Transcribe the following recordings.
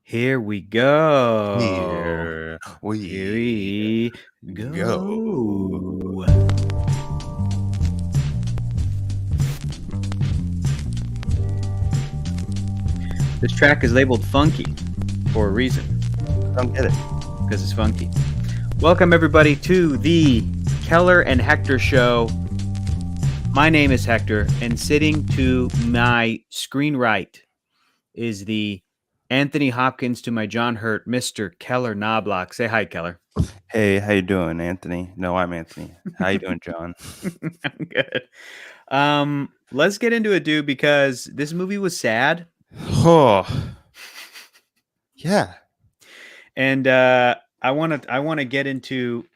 Here we go. Here Here we we go. go. This track is labeled funky for a reason, Don't get it. because it's funky. Welcome, everybody, to the Keller and Hector show. My name is Hector, and sitting to my screen right is the Anthony Hopkins to my John Hurt, Mr. Keller Knobloch. Say hi, Keller. Hey, how you doing, Anthony? No, I'm Anthony. How you doing, John? I'm good. Let's get into it, dude, because this movie was sad, Oh, yeah. and I want to get into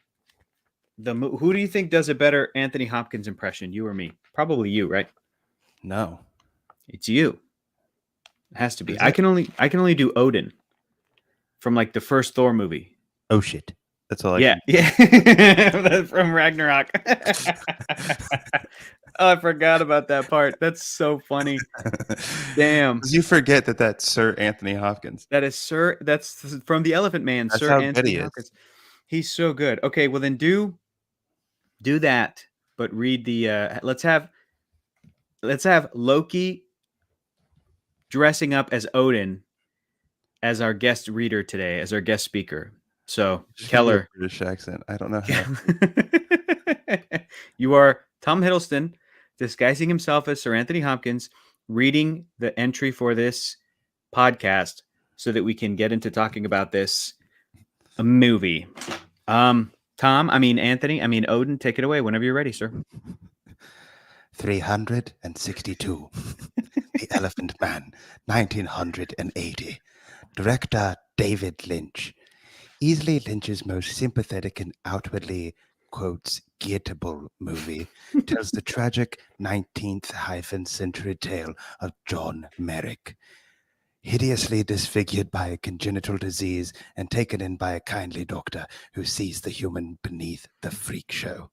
who do you think does a better Anthony Hopkins impression, you or me? Probably you, right? No. It's you. It has to be. Is I it? can only do Odin from like the first Thor movie. Oh shit. That's all I Yeah, can. yeah, from Ragnarok. Oh, I forgot about that part. That's so funny. Damn. 'Cause you forget that that's Sir Anthony Hopkins. That is Sir. That's from the Elephant Man, That's Sir how good Anthony he is. Hopkins. He's so good. Okay, well then do that, but read the. Let's have Loki dressing up as Odin as our guest reader today, as our guest speaker. So Just gonna do a Keller, British accent. I don't know how. you are Tom Hiddleston disguising himself as Sir Anthony Hopkins, reading the entry for this podcast so that we can get into talking about this movie. Odin, take it away whenever you're ready, sir. 362. The Elephant Man, 1980. Director David Lynch. Easily Lynch's most sympathetic and outwardly, quotes, gettable movie, tells the tragic 19th-century tale of John Merrick. Hideously disfigured by a congenital disease and taken in by a kindly doctor who sees the human beneath the freak show.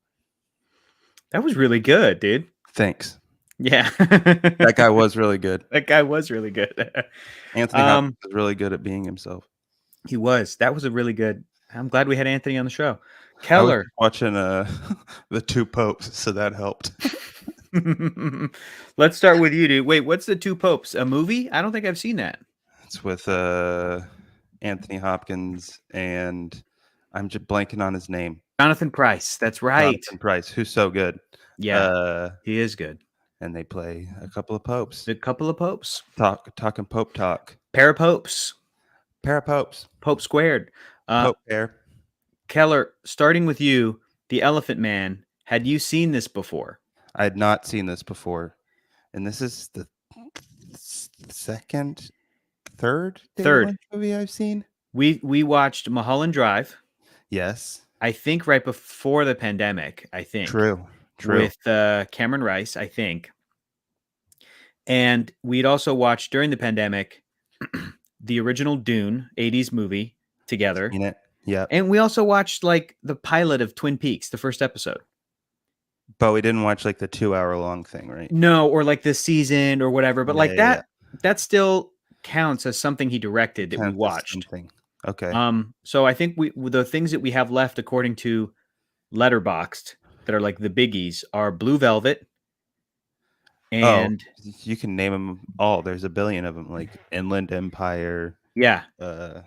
That was really good, dude. Thanks. Yeah. That guy was really good. That guy was really good. Anthony Hopkins was really good at being himself. He was. That was a really good. I'm glad we had Anthony on the show. I was Keller. watching the Two Popes, so that helped. Let's start with you, dude. Wait, what's the Two Popes? A movie? I don't think I've seen that. It's with Anthony Hopkins and I'm just blanking on his name. Jonathan Pryce. That's right. Jonathan Pryce, who's so good. Yeah, he is good. And they play a couple of popes. A couple of popes. Talking Pope talk. Pair of popes. Pair of popes. Pope squared. Pope pair. Keller, starting with you, The Elephant Man. Had you seen this before? I had not seen this before. And this is the third movie I've seen. We watched Mulholland Drive. Yes. I think right before the pandemic, I think. True. With Cameron Rice, I think. And we'd also watched during the pandemic the original Dune 80s movie together. Seen it. Yeah. And we also watched like the pilot of Twin Peaks, the first episode. But we didn't watch like the 2-hour-long thing, right? No, or like the season or whatever. But that still counts as something he directed that we watched. Okay. So I think the things that we have left, according to Letterboxd, that are like the biggies, are Blue Velvet. And you can name them all. There's a billion of them, like Inland Empire. Yeah. The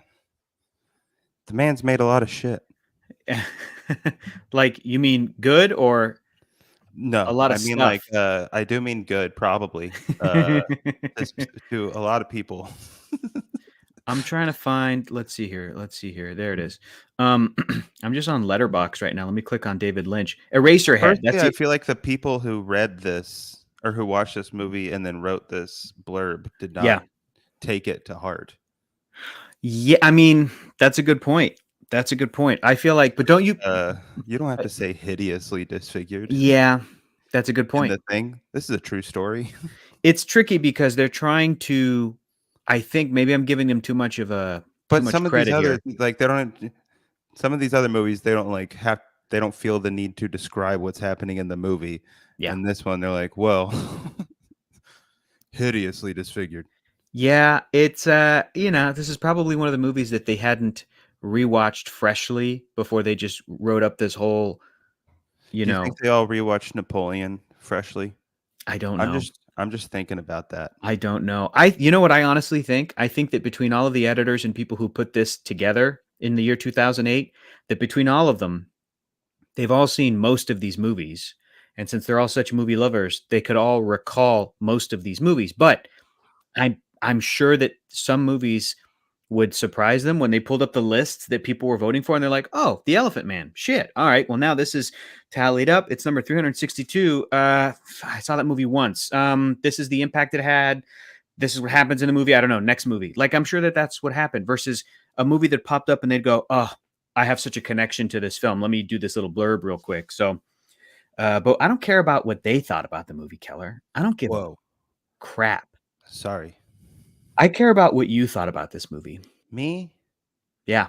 man's made a lot of shit. Like, you mean good or no? A lot of stuff. Like I do mean good, probably to a lot of people. I'm trying to find. Let's see here. There it is. I'm just on Letterboxd right now. Let me click on David Lynch. Eraserhead. I feel like the people who read this or who watched this movie and then wrote this blurb did not take it to heart. Yeah, I mean, that's a good point. I feel like, but don't you? You don't have to say hideously disfigured. Yeah, that's a good point. And the thing, this is a true story. It's tricky because they're trying to. I think maybe I'm giving them too much of a. But some of these other, like they don't. Some of these other movies, they don't like have. They don't feel the need to describe what's happening in the movie. Yeah. And this one, they're like, well, hideously disfigured. Yeah, it's this is probably one of the movies that they hadn't rewatched freshly before they just wrote up this whole, you Do you think know, they all rewatched Napoleon freshly? I don't I'm know. just I'm just thinking about that. I don't know. You know what I honestly think? I think that between all of the editors and people who put this together in the year 2008, that between all of them, they've all seen most of these movies. And since they're all such movie lovers, they could all recall most of these movies. But I'm sure that some movies would surprise them when they pulled up the lists that people were voting for, and they're like, "Oh, The Elephant Man. Shit. All right. Well, now this is tallied up. It's number 362. I saw that movie once. This is the impact it had. This is what happens in the movie. I don't know. Next movie. Like, I'm sure that that's what happened versus a movie that popped up and they'd go, "Oh, I have such a connection to this film. Let me do this little blurb real quick." So, but I don't care about what they thought about the movie, Keller. I don't give a Whoa. crap. Sorry. I care about what you thought about this movie. Me? Yeah.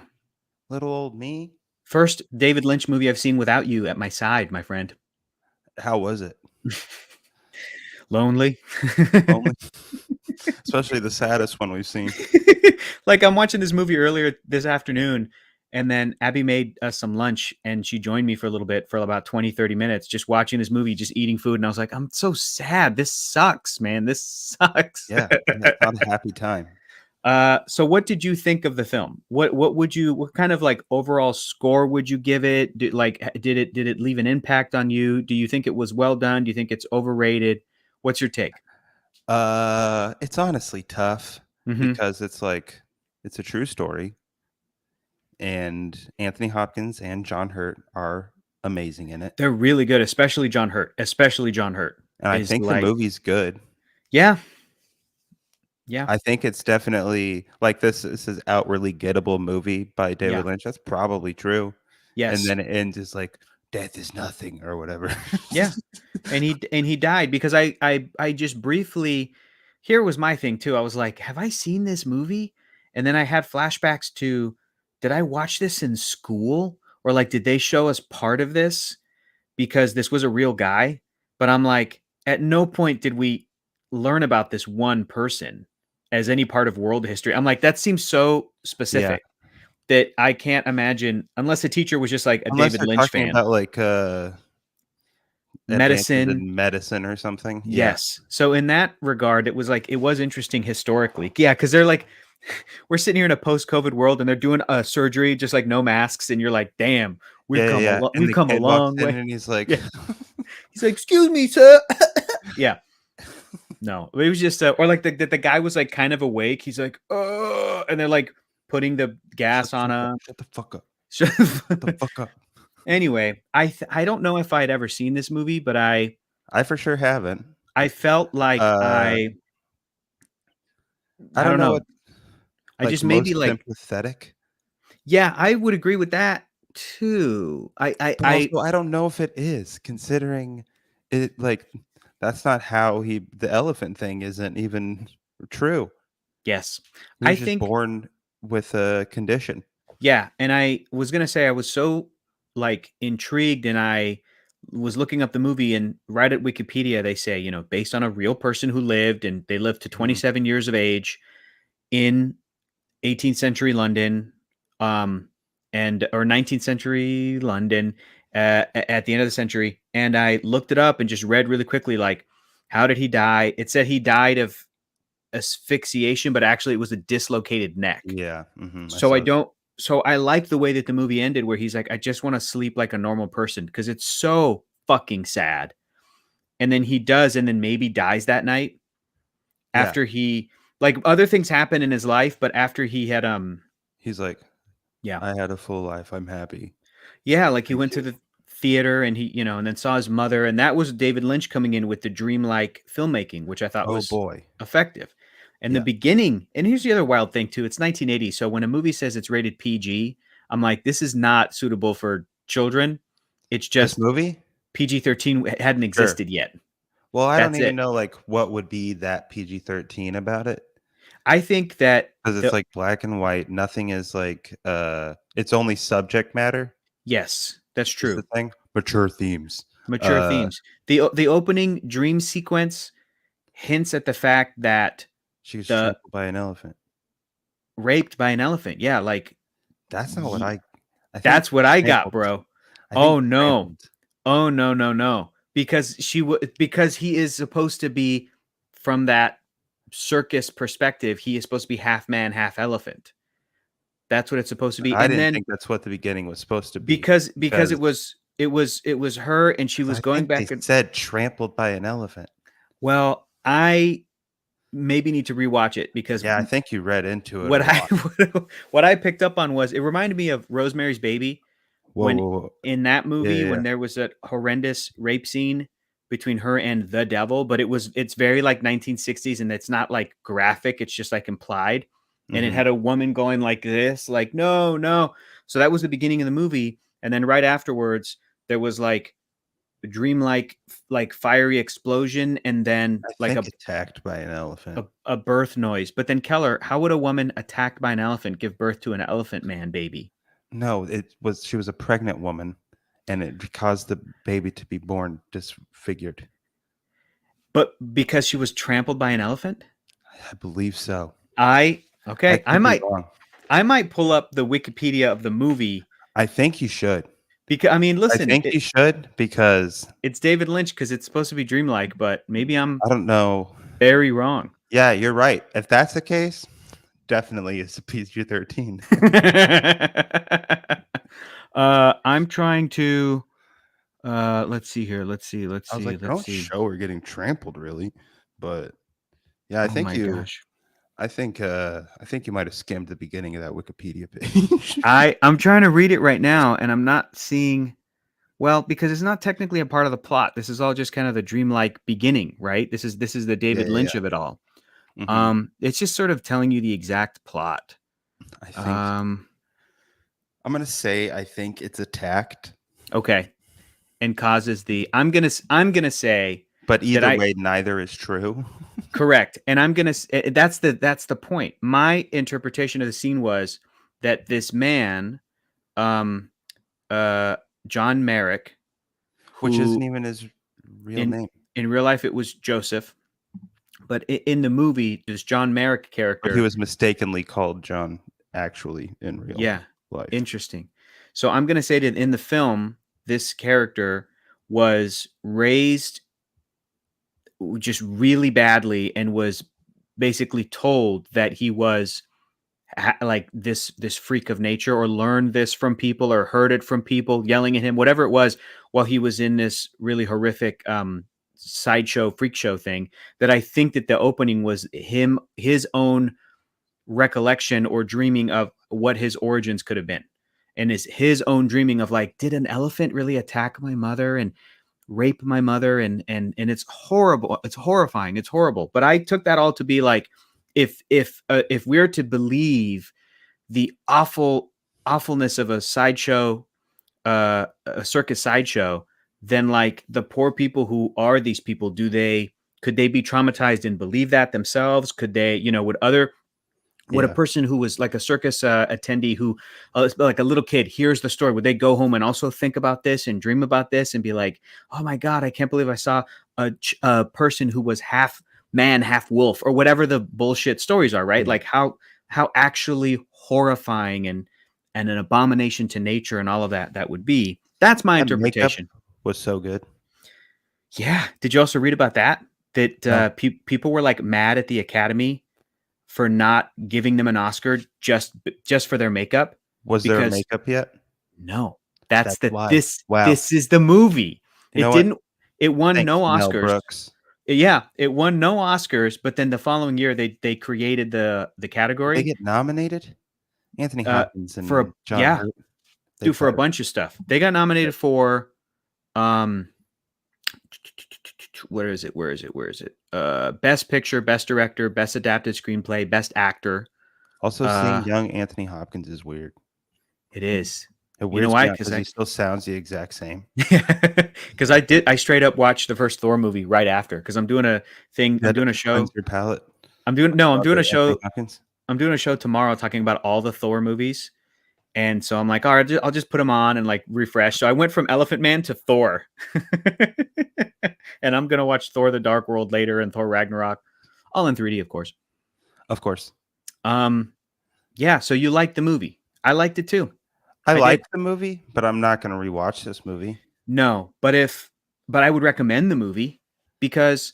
Little old me? First David Lynch movie I've seen without you at my side, my friend. How was it? Lonely. Lonely? Especially the saddest one we've seen. Like I'm watching this movie earlier this afternoon, and then Abby made us some lunch and she joined me for a little bit for about 20, 30 minutes, just watching this movie, just eating food. And I was like, I'm so sad. This sucks, man. This sucks. Yeah, yeah, not a happy time. So what did you think of the film? What kind of like overall score would you give it? Did it leave an impact on you? Do you think it was well done? Do you think it's overrated? What's your take? It's honestly tough Hmm. because it's a true story, and Anthony Hopkins and John Hurt are amazing in it, They're really good, especially John Hurt. Especially John Hurt and I is think the like, movie's good. yeah, yeah, I think it's definitely like this is outwardly gettable movie by yeah, David Lynch. That's probably true. And yes, then it ends is like death is nothing or whatever. yeah. And he died because I just briefly, here was my thing too. I was like, have I seen this movie? And then I had flashbacks to, did I watch this in school? Or like, did they show us part of this? Because this was a real guy. But I'm like, at no point did we learn about this one person as any part of world history. I'm like, that seems so Yeah. specific that I can't imagine, unless the teacher was just like a Unless David they're Lynch talking fan. about like advances Medicine, in medicine or something. Yeah. yes. So in that regard, it was like it was interesting historically. Yeah, because they're like, we're sitting here in a post-COVID world and they're doing a surgery just like no masks, and you're like, damn, Yeah, yeah, yeah. And we've the come a kid walks long in way. and he's like Yeah. He's like, excuse me, sir. Yeah. No, it was just, or like the guy was like kind of awake. He's like, oh, and they're like putting the shut gas the on fuck up, him. shut the fuck up, shut the fuck up. Anyway, I don't know if I'd ever seen this movie, but I for sure haven't. I felt like Uh I I don't don't know know. what I like just maybe most like, sympathetic, yeah, I would agree with that too. but also I don't know if it is considering it like that's not how he the elephant thing isn't even true. Yes, He I was just think, born with a condition. yeah, and I was gonna say I was so like intrigued, and I was looking up the movie, and right at Wikipedia they say, based on a real person who lived, and they lived to Mhm. 27 years of age in 18th century London, um, and or 19th century London, at the end of the century. And I looked it up and just read really quickly, like, how did he die? It said he died of asphyxiation, but actually it was a dislocated neck. Yeah, mhm, I So I saw that. don't. So I like the way that the movie ended, where he's like, I just want to sleep like a normal person because it's so fucking sad. And then he does, and then maybe dies that night Yeah, after he, like, other things happen in his life, but after he had he's like, yeah. "I had a full life, I'm happy. Yeah, like he Thank went to you." the theater and and then saw his mother, and that was David Lynch coming in with the dreamlike filmmaking, which I thought Oh was boy. effective. And the Yeah. beginning, and here's the other wild thing too, it's 1980, so when a movie says it's rated PG, I'm like, this is not suitable for children. It's This just movie? PG-13 hadn't Sure. existed yet. Well, I don't That's even it. know, like, what would be that PG-13 about it, I think that 'cause it's, the like, black and white, nothing is, like, it's only subject matter yes, that's is the true. thing. Mature themes. Mature Uh, themes. The opening dream sequence hints at the fact that She was The trampled by an elephant. raped by an elephant. Yeah, like That's not what I think that's what I got, trampled. bro. I think Oh no. trampled. Oh no, no, no. Because he is supposed to be from that circus perspective, he is supposed to be half man, half elephant. That's what it's supposed to be. I And didn't then think that's what the beginning was supposed to be because because it was her and she was I going think they back and said trampled by an elephant. well, I maybe need to rewatch it because Yeah, I think you read into it a what I lot. what I picked up on was it reminded me of Rosemary's Baby Whoa, when whoa, whoa. in that Yeah, movie yeah, when yeah. there was a horrendous rape scene between her and the devil, but it's very like 1960s and it's not like graphic, it's just like implied. And it Mhm. had a woman going like this, like, no, no. So that was the beginning of the movie. And then right afterwards, there was like a dreamlike, like fiery explosion, and then I like think attacked by an elephant. a birth noise. But then Keller, how would a woman attacked by an elephant give birth to an elephant man baby? No, she was a pregnant woman, and it caused the baby to be born disfigured. But because she was trampled by an elephant? I believe so. I I okay. could be wrong. I might pull up the Wikipedia of the movie I think you should. because I mean, I listen, think you should because it's David Lynch because it's supposed to be dreamlike, but maybe I'm I don't know. very wrong. Yeah, you're right. If that's the case, definitely it's a PG-13. I'm trying to let's see here. Let's see. Let's I was see. like, they Let's don't see. show her getting trampled really, but yeah, Oh my gosh. I think you might have skimmed the beginning of that Wikipedia page. I'm trying to read it right now and I'm not seeing well because it's not technically a part of the plot. This is all just kind of the dreamlike beginning, right? This is the Yeah, David yeah, Lynch yeah. of it all. Mhm. It's just sort of telling you the exact plot. I think Um, I'm gonna say I think it's attacked, okay, and causes the. I'm gonna say but that either I way, neither is true. correct, and that's the point. My interpretation of the scene was that this man, um, uh, John Merrick, Which isn't who even his real in name. in real life it was Joseph, but in the movie, this John Merrick But he character, was mistakenly called John actually in real yeah, life. interesting. So I'm gonna say that in the film, this character was raised just really badly and was basically told that he was like this freak of nature or learned this from people or heard it from people yelling at him whatever it was while he was in this really horrific sideshow freak show thing that I think that the opening was his own recollection or dreaming of what his origins could have been and is his own dreaming of like did an elephant really attack my mother and rape my mother and it's horrible, it's horrifying, it's horrible, but I took that all to be like if we're to believe the awfulness of a sideshow, a circus sideshow, then like the poor people who are these people, could they be traumatized and believe that themselves? Could they, would a Yeah. person who was like a circus attendee who like a little kid hears the story, would they go home and also think about this and dream about this and be like, oh my god, I can't believe I saw a person who was half man half wolf or whatever the bullshit stories are, right? Yeah. Like how actually horrifying and an abomination to nature and all of that would be. That's my That makeup interpretation. was so good. Yeah, did you also read about that No. people were like mad at the Academy for not giving them an Oscar just for their makeup? Was there a Because makeup yet? no, that's That's the why. this Wow. this is the movie. You know It what? didn't it won Thanks, no Mel Oscars. Brooks. Yeah, it won no Oscars, but then the following year they created the Did they category get nominated? Anthony uh Hopkins for a and John yeah, Hurt. They for a better. bunch of stuff. They got nominated for um where is it? Where is it? Where is it? Best Picture, Best Director, Best Adapted Screenplay, Best Actor. Also, seeing Uh young Anthony Hopkins is weird. it is. It You know weirds why? me out Because because he I still sounds the exact same. because I straight up watched the first Thor movie right after because I'm doing a thing. I'm That doing a cleanse show. your palate. I'm doing no. I'm doing Robert a Anthony show. Hopkins. I'm doing a show tomorrow talking about all the Thor movies. And so I'm like, all right, I'll just put them on and like refresh. So I went from Elephant Man to Thor. And I'm going to watch Thor the Dark World later and Thor Ragnarok, all in 3D, of course. Of course. Yeah, so you liked the movie. I liked it too. I I did. liked the movie, but I'm not going to rewatch this movie. No, but I would recommend the movie because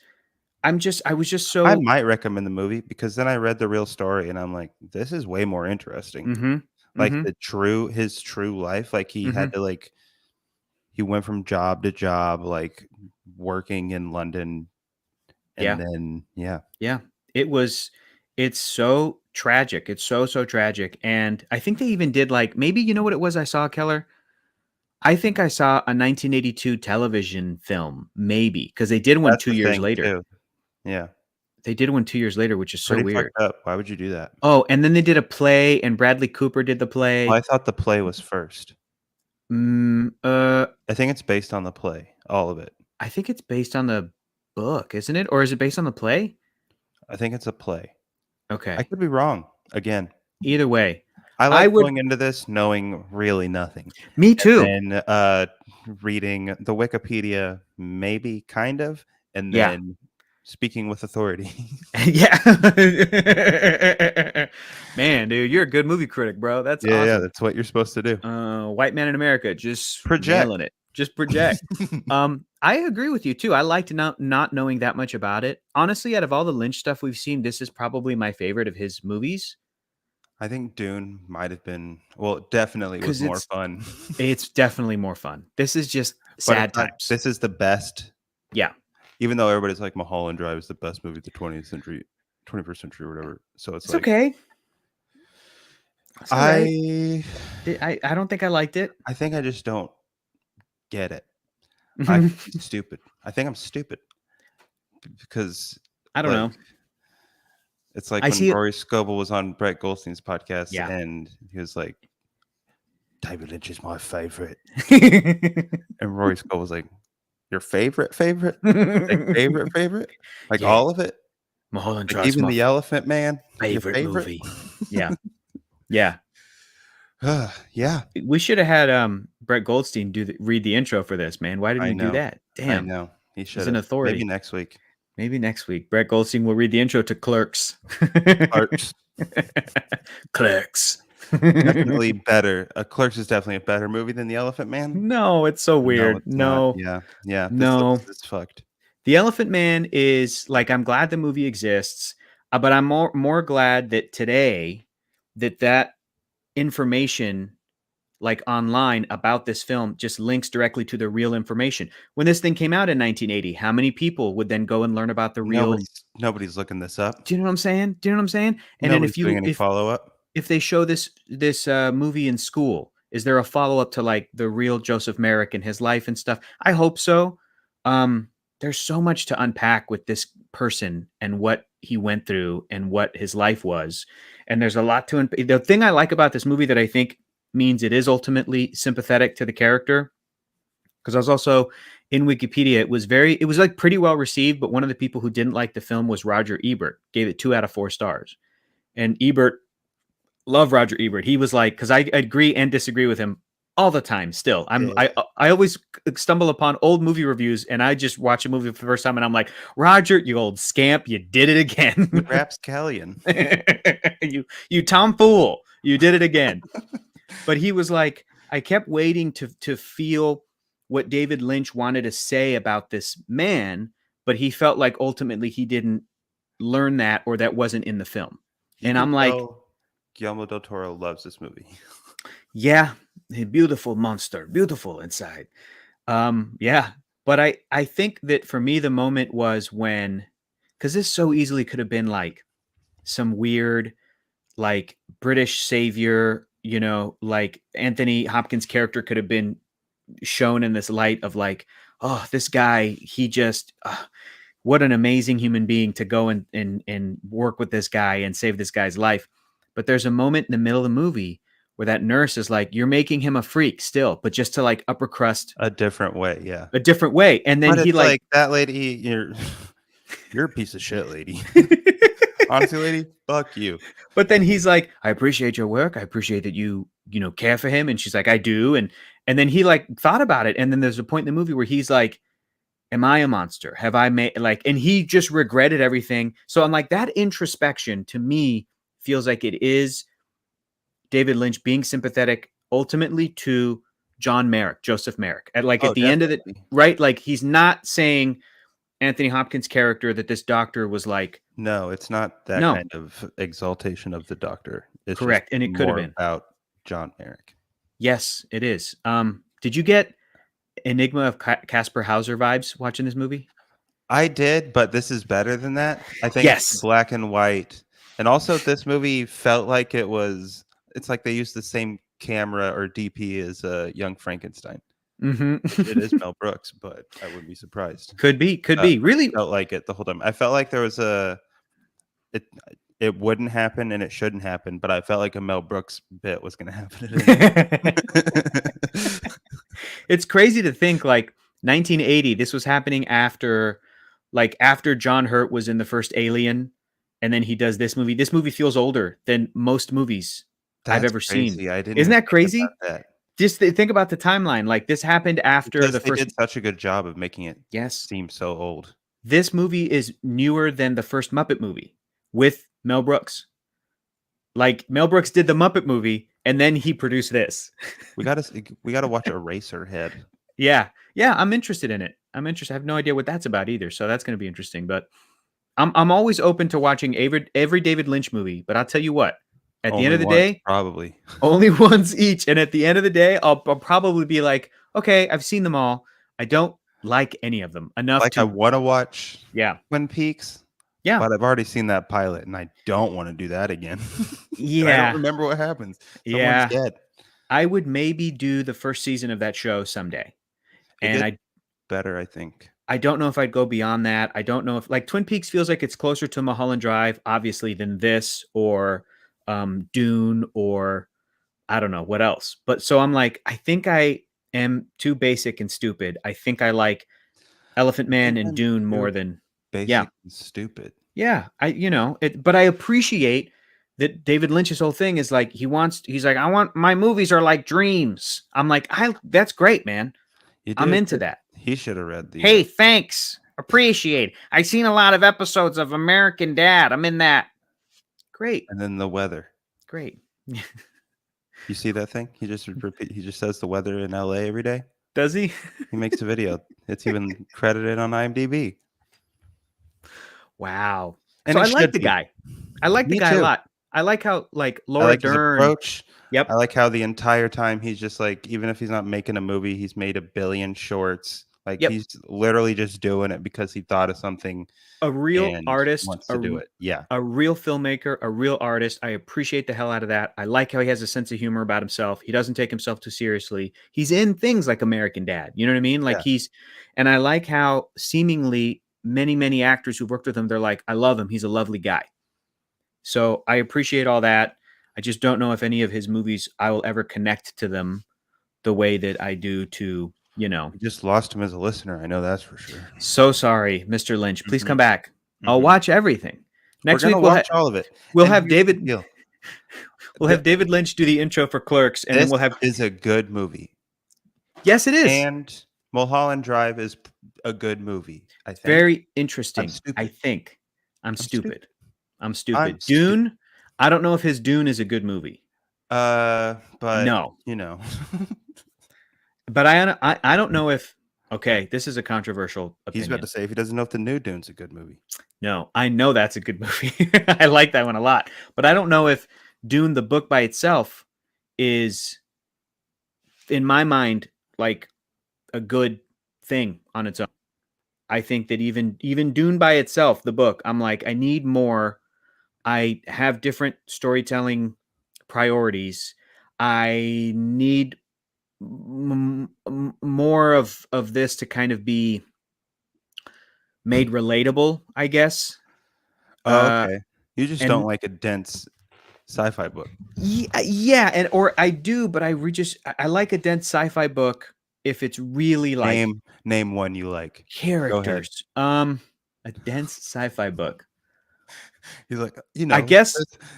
I was just I so might recommend the movie because then I read the real story and I'm like, this is way more interesting. mhm. Like Mhm. his true life, like he had Mhm. to he went from job to job, like working in London, and Yeah. then yeah. Yeah. It was it's so tragic. It's so so tragic and I think they even did like maybe you know what it was I saw Keller? I think I saw a 1982 television film, maybe, because they did one That's 2 the years thing later. too. Yeah. They did one 2 years later, which is so Pretty weird. fucked up. Why would you do that? Oh, and then they did a play, and Bradley Cooper did the Well, I play. thought the play was first. Mm, uh, I think it's based on the play, all of it. I think it's based on the book, isn't it? Or is it based on the play? I think it's a play. I Okay. could be wrong. Again, Either way, I I like would going into this knowing really nothing. me too. And then reading the Wikipedia, maybe kind of, and Yeah. then speaking with authority. Yeah. Man, dude, you're a good movie critic, bro. That's Yeah, awesome. that's what you're supposed to do. White man in America, just Project. nailing it. Just project. I agree with you too. I liked not knowing that much about it. Honestly, out of all the Lynch stuff we've seen, this is probably my favorite of his movies I think Dune might have been, well, definitely was because more fun. it's definitely more fun. This is just But it's sad not, times. this is the best, Yeah. even though everybody's like Mulholland Drive is the best movie of the 20th century, 21st century, or whatever. So it's It's like, okay. It's all right. I, I don't think I liked it. I think I just don't get it. I could be stupid. I think I'm stupid because I don't like know. it's like I when see it. Rory Scoble was on Brett Goldstein's podcast Yeah. and he was like, David Lynch is my favorite. Yeah. And Rory Scoble was like, your favorite? Like favorite? Like all of it? Mulholland Like Drive's even my the Elephant Man? Your favorite favorite? movie. Yeah. Yeah. Yeah, We should have had Brett Goldstein read the intro for this, man. Why didn't I he do know. that? I Damn. know. He should He's an have. Maybe authority. next week. Maybe next week. Brett Goldstein will read the intro to Clerks. Clerks. Clerks. Definitely better. Clerks is definitely a better movie than The Elephant Man. No, it's so No, weird. it's not. No, Yeah. Yeah. This no. list is fucked. The Elephant Man is like I'm glad the movie exists, but I'm more glad that today that information like online about this film just links directly to the real information. When this thing came out in 1980, how many people would then go and learn about the real Nobody's looking this up. Do you know what I'm saying? Do you know what I'm saying? And then Nobody's doing any follow-up. if they show this movie in school, is there a follow-up to like the real Joseph Merrick and his life and stuff? I hope so. There's so much to unpack with this person and what he went through and what his life was. And there's a lot to the thing I like about this movie that I think means it is ultimately sympathetic to the character. Because I was also in Wikipedia, it was like pretty well received, but one of the people who didn't like the film was Roger Ebert, gave it 2 out of 4 stars. And Ebert, love Roger Ebert. He was like, because I agree and disagree with him all the time. Still, Yeah. I always stumble upon old movie reviews, and I just watch a movie for the first time, and I'm like, Roger, you old scamp, you did it again. Rapscallion. you tomfool, you did it again. But he was like, I kept waiting to feel what David Lynch wanted to say about this man, but he felt like ultimately he didn't learn that or that wasn't in the film. You And can I'm like, tell Guillermo del Toro loves this movie. yeah, a beautiful monster, beautiful inside. Yeah. But I think that for me, the moment was when, because this so easily could have been like some weird, like British savior, you know, like Anthony Hopkins' character could have been shown in this light of like, oh, this guy, he just, what an amazing human being to go and work with this guy and save this guy's life. But there's a moment in the middle of the movie where that nurse is like, you're making him a freak still, but just to like upper crust A different way, yeah. a different way. And then But he it's like, like that lady, you're a piece of shit, lady. Honestly, lady, fuck you. but then he's like, I appreciate your work. I appreciate that you know, care for him. And she's like, I do. And then he like thought about it. And then there's a point in the movie where he's like, Am I a monster? Have I made like, and he just regretted everything. So I'm like, that introspection to me feels like it is David Lynch being sympathetic ultimately to John Merrick, Joseph Merrick. At Oh, the end of it, definitely. right? Like he's not saying Anthony Hopkins' character that this doctor was like, No, it's not that no, kind of exaltation of the Doctor. It's just correct. And it could have more been. about John Merrick. Yes, it is. Did you get Enigma of Casper Hauser vibes watching this movie? I did, but this is better than that. I think Yes. black and white. And also this movie felt like it's like they used the same camera or DP as Young Frankenstein. Mm-hmm. It is Mel Brooks, but I wouldn't be surprised. Could be. Could be. But Really. it felt like it the whole time. I felt like there was it it wouldn't happen and it shouldn't happen, but I felt like a Mel Brooks bit was going to happen at any point. It's crazy to think like 1980, this was happening after John Hurt was in the first Alien, and then he does this movie. This movie feels older than most movies I've That's ever seen. crazy. I didn't Isn't even that think about crazy? that. Just think about the timeline. Like this happened after Because the they first. did such a good job of making it Yes, seem so old. this movie is newer than the first Muppet movie with Mel Brooks. Like Mel Brooks did the Muppet movie, and then he produced this. We gotta watch Eraserhead. Yeah, yeah, I'm interested in it. I'm interested. I have no idea what that's about either, so that's going to be interesting. But I'm always open to watching every David Lynch movie. But I'll tell you what, at the end Only of the once, day, probably. only once each. And at the end of the day, I'll probably be like, okay, I've seen them all. I don't like any of them enough Like I to. want to watch Yeah, Twin Peaks, yeah, but I've already seen that pilot, and I don't want to do that again. And I don't yeah, remember what happens. Someone's yeah. dead. I would maybe do the first season of that show someday, It and gets I better, I think. I don't know if I'd go beyond that. I don't know if like Twin Peaks feels like it's closer to Mulholland Drive, obviously, than this or Dune or I don't know what else. But so I'm like, I think I am too basic and stupid. I think I like Elephant I Man think and I'm Dune too more than yeah, basic and stupid. yeah. But I appreciate that David Lynch's whole thing is like he's like, I want my movies are like dreams. I'm like, that's great, man. You I'm do a into good. that. He should have read the. Hey, thanks. Appreciate. I seen a lot of episodes of American Dad. I'm in that. Great. And then the weather. Great. You see that thing? He just repeat. He just says the weather in LA every day. Does he? He makes a video. It's even credited on IMDb. Wow. And So I it like should the be. guy. I like the Me guy a too. lot. I like how like I Laura like his Dern. approach. I Yep. like how the entire time he's just like, even if he's not making a movie, he's made a billion shorts. Like Yep. he's literally just doing it because he thought of something A real and artist, wants to do it. Yeah. a real filmmaker, a real artist. I appreciate the hell out of that. I like how he has a sense of humor about himself. He doesn't take himself too seriously. He's in things like American Dad. You know what I mean? Like Yeah. and I like how seemingly many, many actors who've worked with him, they're like, I love him. He's a lovely guy. So I appreciate all that. I just don't know if any of his movies I will ever connect to them the way that I do to, We just lost him as a listener. I know that's for sure. so sorry, Mr. Lynch. Please come Mhm, back. I'll mhm. watch everything. We're Next gonna week watch all of it. we'll And have here's the David deal. we'll Th have David Lynch do the intro for Clerks, and then This we'll have is a good movie. yes, it is. And Mulholland Drive is a good movie, I think. Very I'm interesting. I stupid. think. I'm I'm stupid. stupid. I'm I'm stupid. stupid. Dune. I don't know if his Dune is a good movie. But, No. you know. But I don't know if okay, this is a controversial He's about to opinion. say if he doesn't know if the new Dune's a good movie. No, I know that's a good movie. I like that one a lot. But I don't know if Dune the book by itself is in my mind like a good thing on its own. I think that even Dune by itself, the book, I'm like I need more. I have different storytelling priorities. I need more of this to kind of be made relatable, I guess. Oh, Uh, okay. You just don't and like a dense sci-fi book. yeah, and or I do, but I like a dense sci-fi book if it's really like Name one you like. Go ahead. characters. A dense sci-fi book. He's like, I guess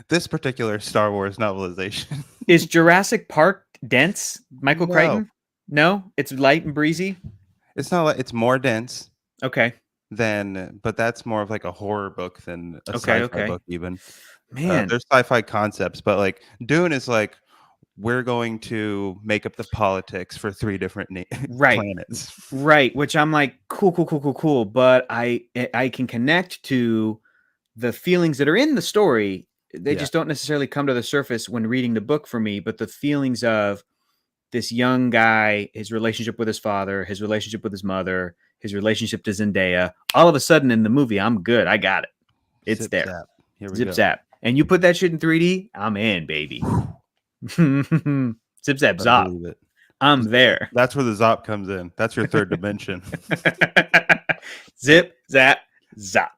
this particular Star Wars novelization. is Jurassic Park dense? Michael No, Crichton? No, it's light and breezy. it's not like it's more dense. Okay. but that's more of like a horror book than a Okay. sci-fi Okay. book even. Man. There's sci-fi concepts, but like Dune is like we're going to make up the politics for 3 different Right. planets. Right. Which I'm like, cool, cool, cool, cool, cool. But I can connect to the feelings that are in the story. They Yeah. just don't necessarily come to the surface when reading the book for me. But the feelings of this young guy, his relationship with his father, his relationship with his mother, his relationship to Zendaya, all of a sudden in the movie, I'm good. I got it. It's Zip there. zap. Here we Zip go. zap. And you put that shit in 3D, I'm in, baby. Zip zap Better zop. believe it. I'm there. That's where the Zop comes in. That's your third dimension. Zip zap zop.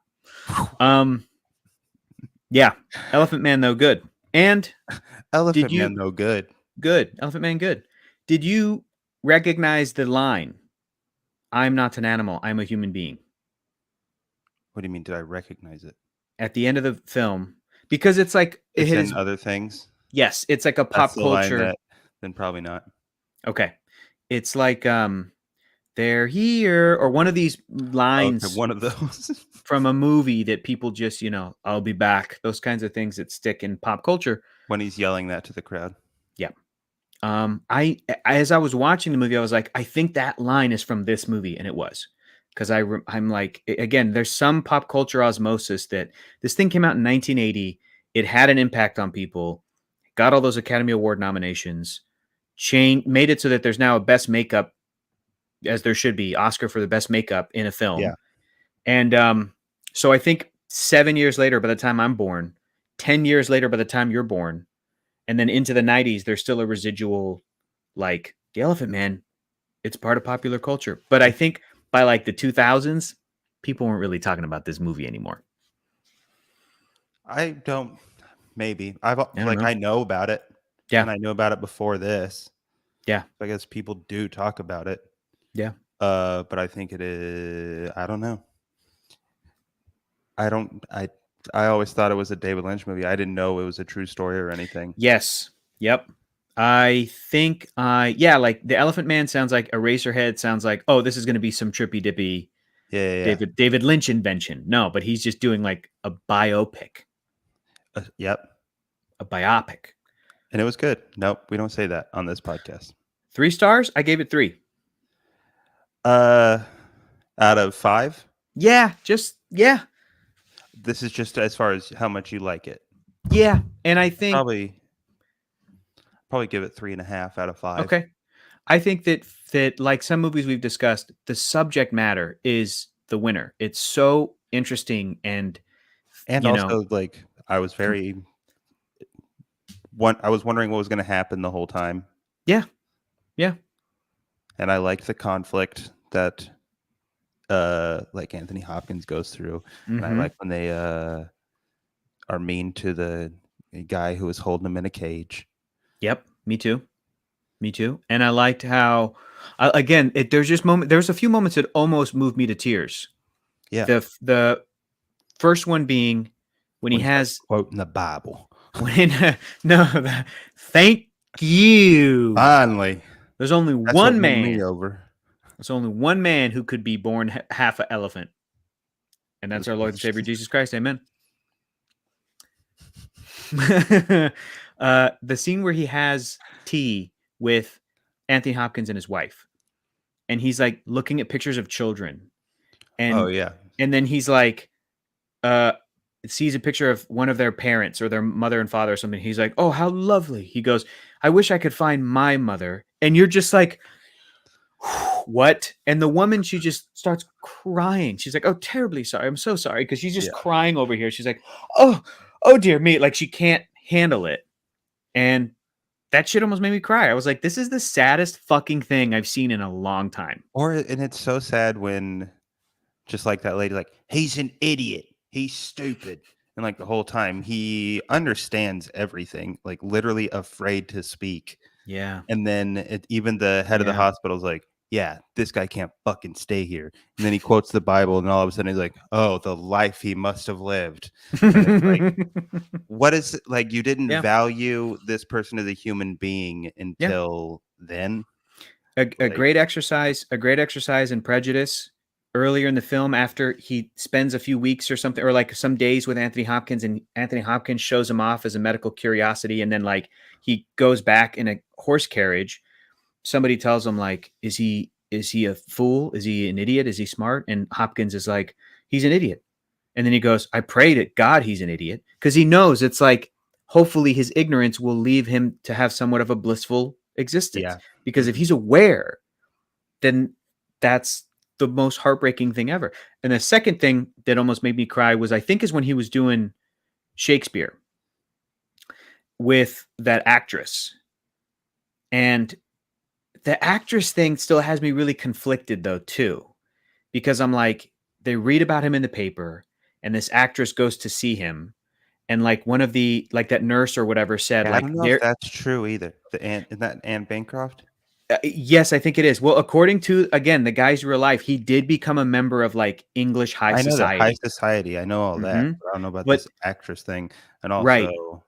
Yeah. Elephant Man though, good. And did Elephant Man, you though, good. good. Elephant Man, good. Did you recognize the line? I'm not an animal, I'm a human being. What do you mean? Did I recognize it? At the end of the film, because it's like it It's is. in other things. Yes, it's like a That's pop the line culture. that. Then probably not. Okay, it's like they're here, or one of these Oh, okay, lines one of those. from a movie that people just, I'll be back, those kinds of things that stick in pop culture. When he's yelling that to the crowd. Yeah. I as I was watching the movie, I was like, I think that line is from this movie, and it was, because I'm like, again, there's some pop culture osmosis that this thing came out in 1980. It had an impact on people, got all those Academy Award nominations, made it so that there's now a best makeup, as there should be, Oscar for the best makeup in a Yeah. film. And so I think 7 years later, by the time I'm born, 10 years later, by the time you're born, and then into the 90s, there's still a residual, like, the Elephant Man, it's part of popular culture. But I think by like the 2000s, people weren't really talking about this movie anymore. I don't. Maybe I've I don't like know. I know about it, Yeah. and I knew about it before this. Yeah. I guess people do talk about it. Yeah. But I think it is. I don't know. I don't. I always thought it was a David Lynch movie. I didn't know it was a true story or anything. Yes. Yep. I think, yeah, like the Elephant Man sounds like Eraserhead. Sounds like, oh, this is going to be some trippy dippy Yeah. David Lynch invention. No, but he's just doing like a biopic, Yep. a biopic. And it was good. Nope, we don't say that on this podcast. 3 stars. I gave it 3. Out of 5. Yeah. Just yeah. This is just as far as how much you like it. Yeah. And I think Probably give it 3.5 out of 5. okay. I think that like some movies we've discussed, the subject matter is the winner. It's so interesting and also like I was wondering what was going to happen the whole time. Yeah. Yeah. And I liked the conflict that like Anthony Hopkins goes through. Mm-hmm. And I like when they are mean to the guy who was holding him in a cage. Yep. Me too. And I liked how, again, there's a few moments that almost moved me to tears. Yeah. The first one being when he has quoting the Bible. Thank you. Finally. There's only That's one what won man. me over. There's only one man who could be born half an elephant. And that's our Lord and Savior Jesus Christ. Amen. The scene where he has tea with Anthony Hopkins and his wife, and he's like looking at pictures of children, and oh yeah, and then he's like sees a picture of one of their parents or their mother and father or something. He's like, oh, how lovely. He goes, I wish I could find my mother. And you're just like, what? And the woman, she just starts crying. She's like, oh, terribly sorry, I'm so sorry, because she's just crying over here. She's like, oh dear me, like she can't handle it. And that shit almost made me cry. I was like, this is the saddest fucking thing I've seen in a long time. And it's so sad when, just like that lady, like, he's an idiot, he's stupid, and like the whole time he understands everything, like literally afraid to speak. Yeah. And then even the head of the hospital is like, yeah, this guy can't fucking stay here. And then he quotes the Bible, and all of a sudden he's like, oh, the life he must have lived. And it's like, what is it? Like, you didn't value this person as a human being until then. A great exercise in prejudice earlier in the film after he spends a few weeks or something, or like some days with Anthony Hopkins, and Anthony Hopkins shows him off as a medical curiosity, and then like he goes back in a horse carriage. Somebody tells him like, is he a fool? Is he an idiot? Is he smart? And Hopkins is like, he's an idiot. And then he goes, I pray to God he's an idiot, because he knows it's like hopefully his ignorance will leave him to have somewhat of a blissful existence. Yeah. Because if he's aware, then that's the most heartbreaking thing ever. And the second thing that almost made me cry was, I think, is when he was doing Shakespeare with that actress. And the actress thing still has me really conflicted though too, because I'm like, they read about him in the paper and this actress goes to see him, and like one of the, like that nurse or whatever said Yeah, I like don't know if there, that's true either. Isn't that Anne Bancroft? yes, I think it is. Well, according to, again, the guy's real life, he did become a member of like English high I know the high society. society. I know all that. Hmm. But I don't know about But this actress thing. And right, also,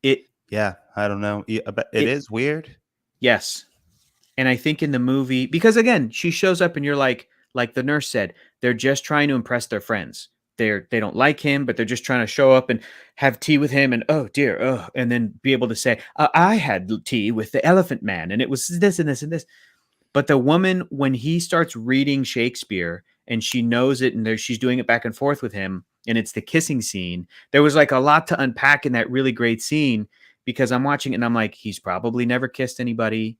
it yeah, I don't know. But it it is weird. yes. And I think in the movie, because again, she shows up and you're like the nurse said, they're just trying to impress their friends. They don't like him, but they're just trying to show up and have tea with him, and oh dear, oh, and then be able to say, I had tea with the Elephant Man, and it was this and this and this. But the woman, when he starts reading Shakespeare and she knows it, and she's doing it back and forth with him, and it's the kissing scene, there was like a lot to unpack in that really great scene, because I'm watching it and I'm like, he's probably never kissed anybody.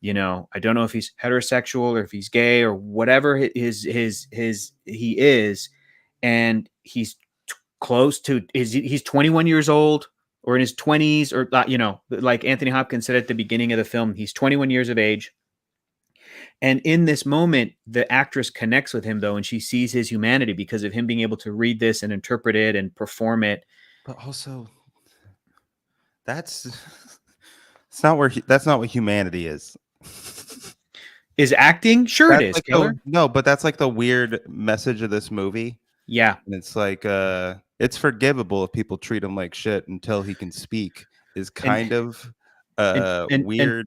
You know, I don't know if he's heterosexual or if he's gay or whatever his he is, and he's close to, he's 21 years old or in his 20s, or you know, like Anthony Hopkins said at the beginning of the film, he's 21 years of age. And in this moment, the actress connects with him though, and she sees his humanity because of him being able to read this and interpret it and perform it. But also, that's it's not where that's not what humanity is. Is acting? Sure it That's is, like Keller. no, but that's like the weird message of this movie. Yeah. And it's like it's forgivable if people treat him like shit until he can speak is And kind of and weird,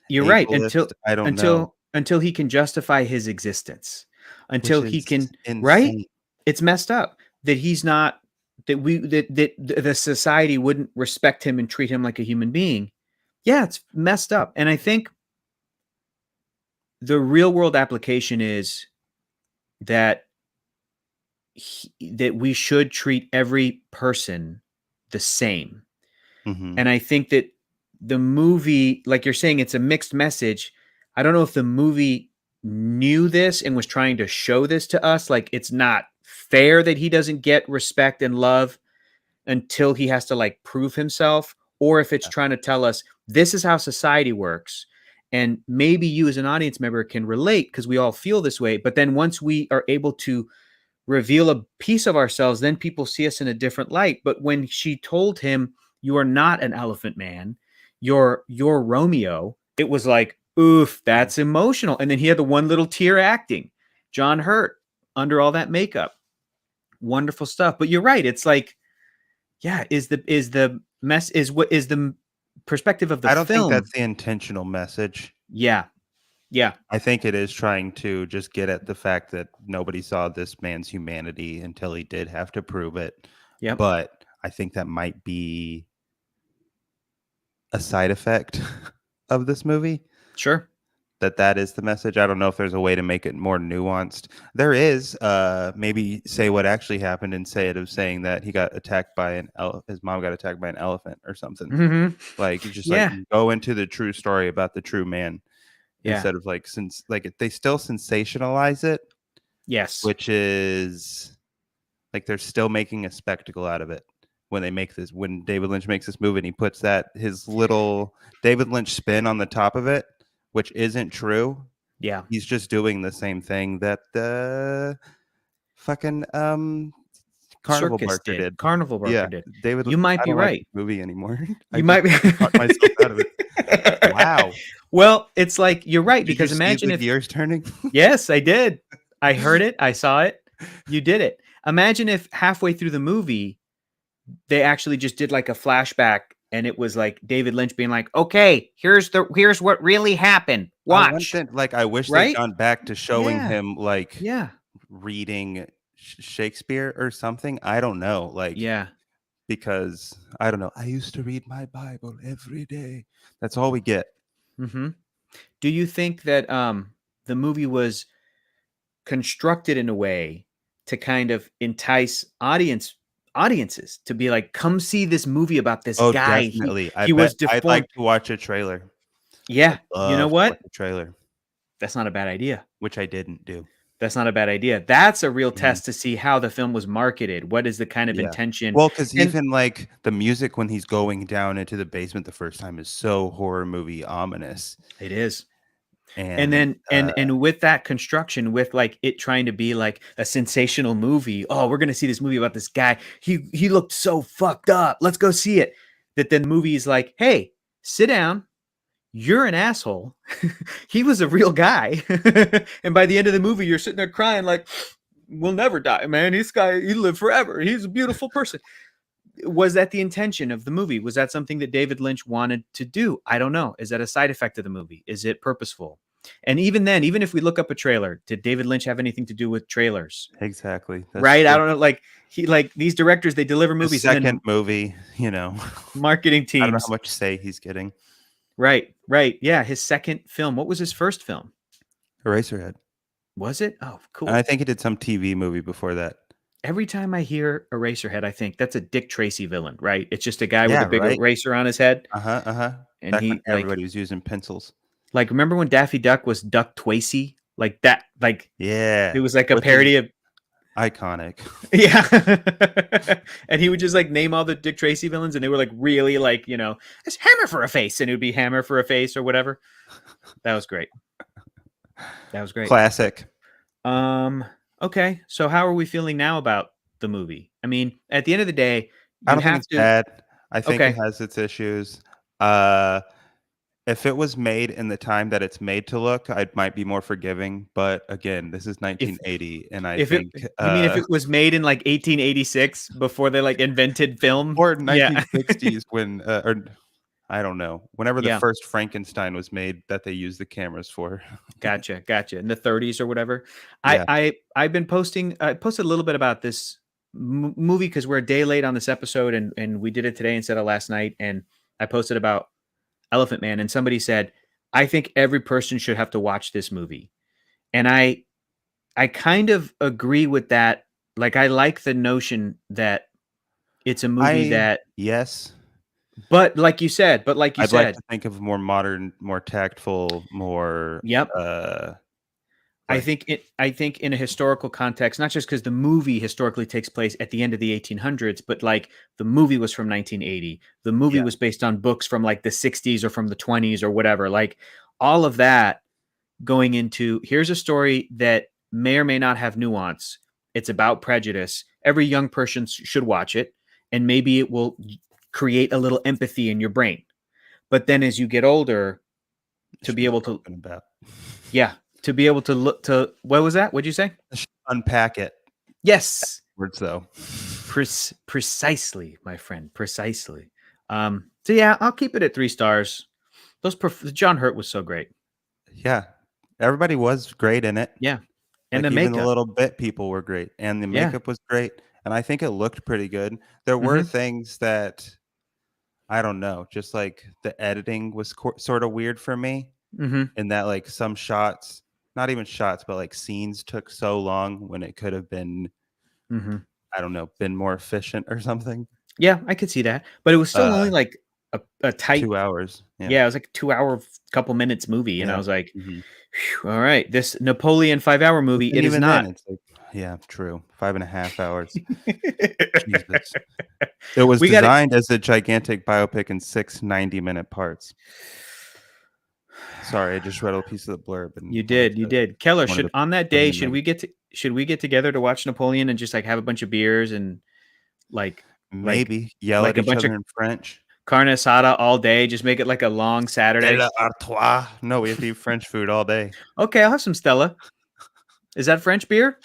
you're right, ableist. I don't know, until he can justify his existence. which Until he is can, right? insane. It's messed up that he's not, that the society wouldn't respect him and treat him like a human being. Yeah, it's messed up. And I think the real world application is that that we should treat every person the same. Hmm. And I think that the movie, like you're saying, it's a mixed message. I don't know if the movie knew this and was trying to show this to us. Like, it's not fair that he doesn't get respect and love until he has to like prove himself, or if it's trying to tell us this is how society works. And maybe you as an audience member can relate because we all feel this way. But then once we are able to reveal a piece of ourselves, then people see us in a different light. But when she told him, you are not an elephant man, you're Romeo, it was like, oof, that's emotional. And then he had the one little tear acting. John Hurt under all that makeup. Wonderful stuff. But you're right. It's like, yeah, is the mess, is what is the perspective of the I don't think film. that's the intentional message. Yeah. Yeah. I think it is trying to just get at the fact that nobody saw this man's humanity until he did have to prove it. Yep. But I think that might be a side effect of this movie. Sure. That is the message. I don't know if there's a way to make it more nuanced. There is. Maybe say what actually happened instead of saying that he got attacked by his mom got attacked by an elephant or something. Mm-hmm. Like you just Yeah. like go into the true story about the true man Yeah. instead of like since like they still sensationalize it, Yes. which is like they're still making a spectacle out of it when they make this. When David Lynch makes this movie and he puts that his little David Lynch spin on the top of it, which isn't true. Yeah. He's just doing the same thing that the fucking Carnival Circus Barker did. Carnival Barker Yeah, did. David. You might I be don't like right. this movie anymore. I You might be talked myself out of it. Wow. Well, it's like you're right, Did because you imagine see the if gears turning? yes, I did. I heard it. I saw it. You did it. Imagine if halfway through the movie they actually just did like a flashback and it was like David Lynch being like, "Okay, here's what really happened. Watch." I wish Right? they'd gone back to showing Yeah. him like Yeah. reading Shakespeare or something. I don't know. Like, Yeah. because I don't know. I used to read my Bible every day. That's all we get. Mm-hmm. Do you think that the movie was constructed in a way to kind of entice audiences to be like, come see this movie about this Oh, guy. definitely. I He bet was I'd deformed. like to watch a trailer. Yeah. I'd You know love to watch what? a trailer, That's not a bad idea. which I didn't do. That's not a bad idea. That's a real Mhm. test to see how the film was marketed. What is the kind of Yeah. intention? Well, because And even, like, the music when he's going down into the basement the first time is so horror movie ominous, it is. And and, then and with that construction, with like it trying to be like a sensational movie. Oh, we're gonna see this movie about this guy. He looked so fucked up. Let's go see it. That then the movie is like, hey, sit down. You're an asshole. He was a real guy. And by the end of the movie, you're sitting there crying like, we'll never die, man. This guy, he lived forever. He's a beautiful person. Was that the intention of the movie? Was that something that David Lynch wanted to do? I don't know. Is that a side effect of the movie? Is it purposeful? And even then, even if we look up a trailer, did David Lynch have anything to do with trailers? exactly, that's Right? I true. don't know. Like these directors, they deliver His movies and second then movie, marketing I don't know how teams. much say he's getting. Right, right. Yeah, his second film. What was his first film? Eraserhead. Was it? Oh, And I cool. think he did some TV movie before that. Every time I hear Eraserhead, I think that's a Dick Tracy villain, right? It's just a guy with a Yeah, big right? eraser on his head, Uh-huh, uh-huh. and Back when he everybody was using pencils. remember when Daffy Duck was Duck Twacey? Like that, like it Yeah, was like a which is parody of iconic. yeah. And he would just like name all the Dick Tracy villains, and they were like really like it's Hammer for a face, and it would be Hammer for a face or whatever. That was great. That was great. Classic. Um. Okay, so how are we feeling now about the movie? I mean, at the end of the day, I you don't think have it's to. bad. I think it Okay, has its issues. Uh, if it was made in the time that it's made to look, I might be more forgiving, but again, this is if 1980, and I if it think, you mean if it was made in like 1886 before they like invented film? or Yeah. 1960s when, or I don't know, whenever the Yeah. first Frankenstein was made that they used the cameras for. Gotcha, gotcha. In the 30s or whatever. Yeah. I've been posting. I posted a little bit about this movie because we're a day late on this episode, and we did it today instead of last night. And I posted about Elephant Man, and somebody said, "I think every person should have to watch this movie." And I kind of agree with that. Like I like the notion that it's a movie that, Yes. but like you I'd like said, to think of more modern, more tactful, more, yep. uh, like I think in a historical context, not just because the movie historically takes place at the end of the 1800s, but like the movie was from 1980. The movie yeah, was based on books from like the 60s or from the 20s or whatever. Like all of that going into here's a story that may or may not have nuance. It's about prejudice. Every young person should watch it, and maybe it will create a little empathy in your brain. But then as you get older, it to should be be able to, broken about. yeah, to be able to look to what was that? What'd you say? I should unpack it. Yes, Words though. precisely, my friend, precisely. So yeah, I'll keep it at 3 stars. John Hurt was so great. Yeah. Everybody was great in it. Yeah, and Like, the even the makeup. little bit people were great, and the Yeah. makeup was great, and I think it looked pretty good. There were Mm-hmm. things that I don't know, just, like, the editing was sorta weird for me, Mm-hmm. in that, like, some shots not even shots, but, like, scenes took so long when it could have been, Mm-hmm. I don't know, been more efficient or something. Yeah, I could see that, but it was still Uh, only like a tight. 2 hours. Yeah. Yeah, it was like a 2 hour, couple minutes movie, and I Yeah. was like, Mhm. all right, this Napoleon 5 hour But movie. then It is even then, not. it's like yeah, true. 5.5 hours. Jesus. It was We got it. designed as a gigantic biopic in 6 90-minute parts. Sorry, I just read a piece of the blurb and You did. Keller, wanted should to on that put in day, the note. should we get together to watch Napoleon and just like have a bunch of beers and like like Maybe yell like at a each bunch of other in French. carne asada all day, just make it like a long Saturday. Stella Artois. No, we have to eat French food all day. Okay, I'll have some Stella. Is that French beer?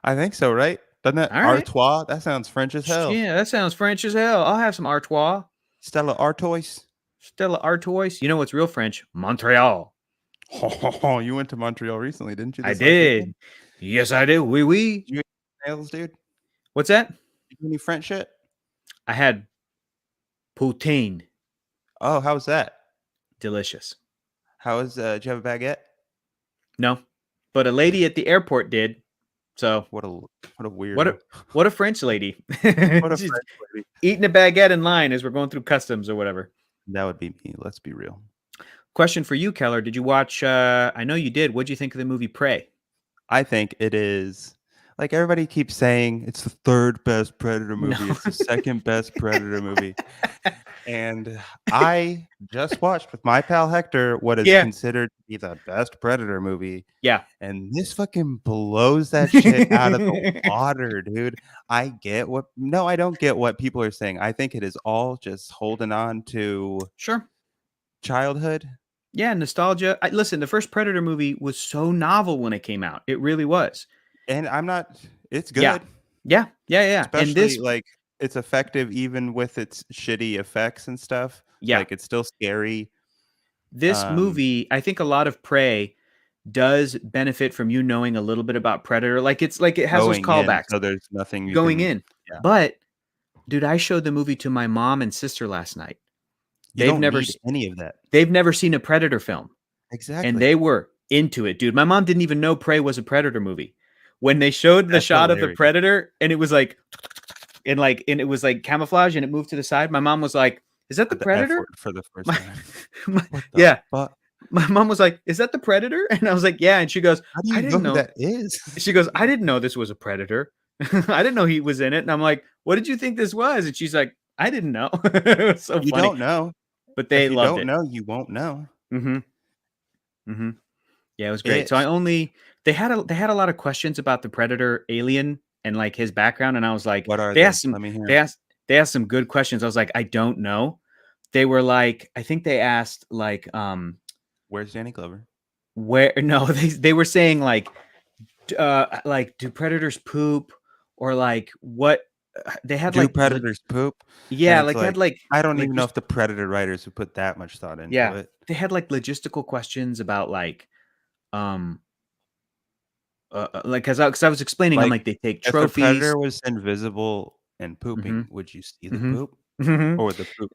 I think so, right? Doesn't that All right. Artois? That sounds French as hell. Yeah, that sounds French as hell. I'll have some Artois. Stella Artois. Stella Artois. You know what's real French? Montreal. Oh, you went to Montreal recently, didn't you? I This last weekend? did. Yes, I do. Oui, oui. Did you eat nails, dude? What's that? Did you do any French shit? I had poutine. Oh, how was that? Delicious. How was? Did you have a baguette? No, but a lady at the airport did. So What a what weirdo. a what a French lady. What a She's French lady. eating a baguette in line as we're going through customs or whatever. That would be me. Let's be real. Question for you, Keller. Did you watch? I know you did. What'd you think of the movie Prey? I think it is like everybody keeps saying it's the third best Predator No. movie. It's the second best Predator movie. And I just watched with my pal Hector what is Yeah. considered to be the best Predator movie. Yeah. And this fucking blows that shit out of the water, dude. I don't get what people are saying. I think it is all just holding on to Sure. childhood. Yeah, nostalgia. Listen, the first Predator movie was so novel when it came out. It really was. And it's Yeah. good. Yeah. Yeah. Yeah. And Especially, like, it's effective even with its shitty effects and stuff. yeah, Like, it's still scary. this Um, movie, I think a lot of Prey does benefit from you knowing a little bit about Predator. Like it's like it has those Going in, callbacks so there's nothing you going can. in. Yeah. But dude, I showed the movie to my mom and sister last night. You They've don't never need any of that. they've never seen a Predator film. And Exactly. they were into it, dude. My mom didn't even know Prey was a Predator movie. When they showed the That's shot of the hilarious. Predator and it was like and it was like camouflage and it moved to the side, my mom was like, "Is that the The F word Predator?" for the first My, time. What the yeah. fuck? My mom was like, "Is that the Predator?" And I was like, "Yeah." And she goes, How do "I you know didn't who know." that is? She goes, "I didn't know this was a Predator. I didn't know he was in it." And I'm like, "What did you think this was?" And she's like, "I didn't know." It was so You funny. don't know. But If they you loved don't it. know, you won't know. Mm-hmm. Mm-hmm. Yeah, it was great. So It they had a lot of questions about the Predator alien and like his background, and I was like, What are they they? asked some Let me hear they 'em. asked some good questions. I was like, I don't know. They were like, I think they asked like Where's Danny Glover? where no, they were saying like do predators poop or like what they had Do like predators poop? And yeah, it's like they had like, like I don't like even know just if the Predator writers would put that much thought into yeah, it. they had like logistical questions about like um like cuz I was explaining I'm Like, like they take if the trophies. Predator was invisible and Mhm. pooping, would you see the Mhm. poop? Mhm. Or would the poop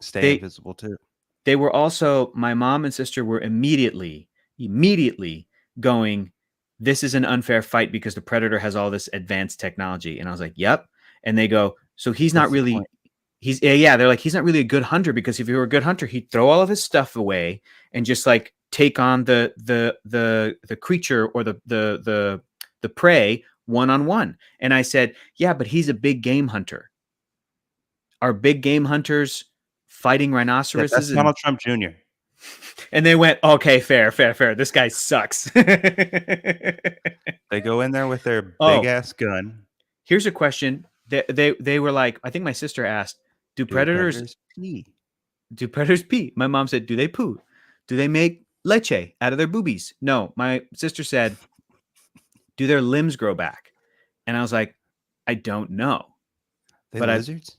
stay They invisible too? they were also my mom and sister were immediately going, this is an unfair fight because the predator has all this advanced technology. And I was like, yep. And they go, so he's not What's the really point? yeah, they're like, he's not really a good hunter because if he were a good hunter, he'd throw all of his stuff away and just like take on the creature or the prey one on one. And I said, yeah, but he's a big game hunter. Are big game hunters fighting Yeah, rhinoceroses that's and Donald Trump Jr. and they went, okay, fair, fair, fair. This guy sucks. They go in there with their big Oh, ass gun. here's a question. They were like, I think my sister asked, do Do predators predators pee? do predators pee? My mom said, do they poo? Do they make leche out of their boobies? No. My sister said, do their limbs grow back? And I was like, I don't know. They But I lizards?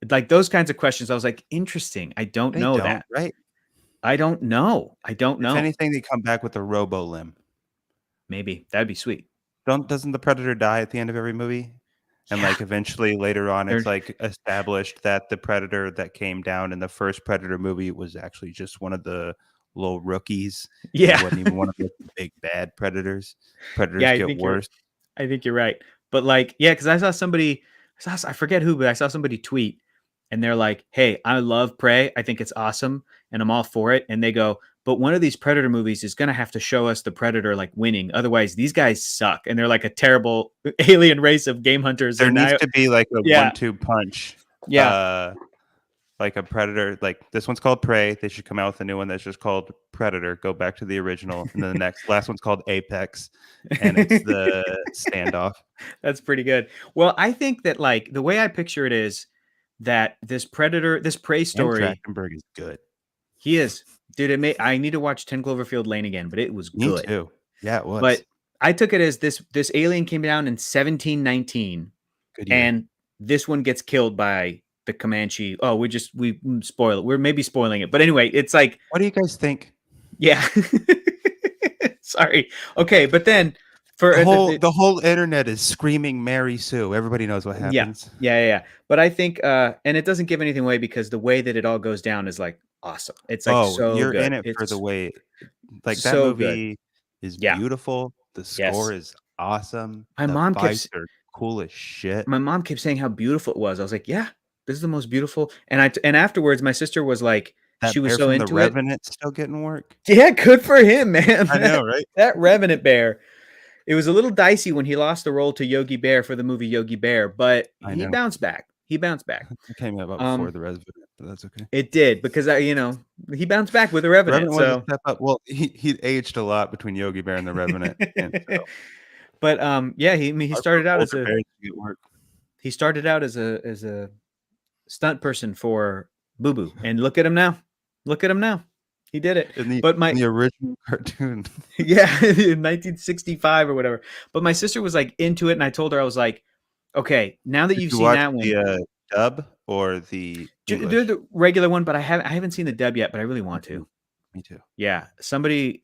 like those kinds of questions. I was like, interesting. I don't They know don't, that. right? I don't know. I don't If know. anything, they come back with a robo limb. Maybe that'd be sweet. Doesn't the Predator die at the end of every movie? And Yeah. like eventually later on, They're, it's like established that the Predator that came down in the first Predator movie was actually just one of the little rookies, and he yeah. wasn't even one of the big bad predators. Yeah, Predators I get think you're worse. I think you're right. But like, yeah, because I saw somebody, I forget who, but I saw somebody tweet and they're like, hey, I love Prey. I think it's awesome and I'm all for it. And they go, but one of these Predator movies is going to have to show us the Predator like winning. Otherwise, these guys suck. And they're like a terrible alien race of game hunters. There And needs I, to be like a yeah, one-two punch. yeah. Uh, like a Predator. Like this one's called Prey. They should come out with a new one that's just called Predator. Go back to the original, and then the last one's called Apex, and it's the standoff. That's pretty good. Well, I think that like the way I picture it is that this Prey And story, Trachtenberg is good. he is, dude. I need to watch 10 Cloverfield Lane again, but it was Me good. too. Yeah, it But was. I took it as this alien came down in 1719, Good year. and this one gets killed by the Comanche. Oh, we spoil it. We're maybe spoiling it, but anyway, it's like What do you guys think? yeah. Sorry. Okay, but then For The whole internet is screaming Mary Sue. Everybody knows what happens. Yeah. But I think, and it doesn't give anything away because the way that it all goes down is like awesome. It's like Oh, so you're in good. it for the It's way, like that so good. movie is Yeah. beautiful. The score Yes. is awesome. My The mom fights kept are cool as shit. my mom kept saying how beautiful it was. I was like, yeah, this is the most beautiful. And afterwards, my sister was like, That she was bear so from The into it. Revenant still getting work. Yeah, good for him, man. I know, right? That Revenant Bear. It was a little dicey when he lost the role to Yogi Bear for the movie Yogi Bear, but I he know. bounced back. He bounced back. It came out before Um, The Revenant, but that's okay. it did because he bounced back with the The Revenant. Revenant was a So, step up. Well, he aged a lot between Yogi Bear and The Revenant, and so but yeah, he our started out as older a bears get work. stunt person for Boo Boo, and look at him now. Look at him now. He did it. In the But in the original cartoon. yeah, in 1965 or whatever. But my sister was like into it, and I told her I was like, okay, now that Did you've you seen watch that one, the dub or the do English? the regular one, but I haven't seen the dub yet, but I really want to. Me too. Yeah, somebody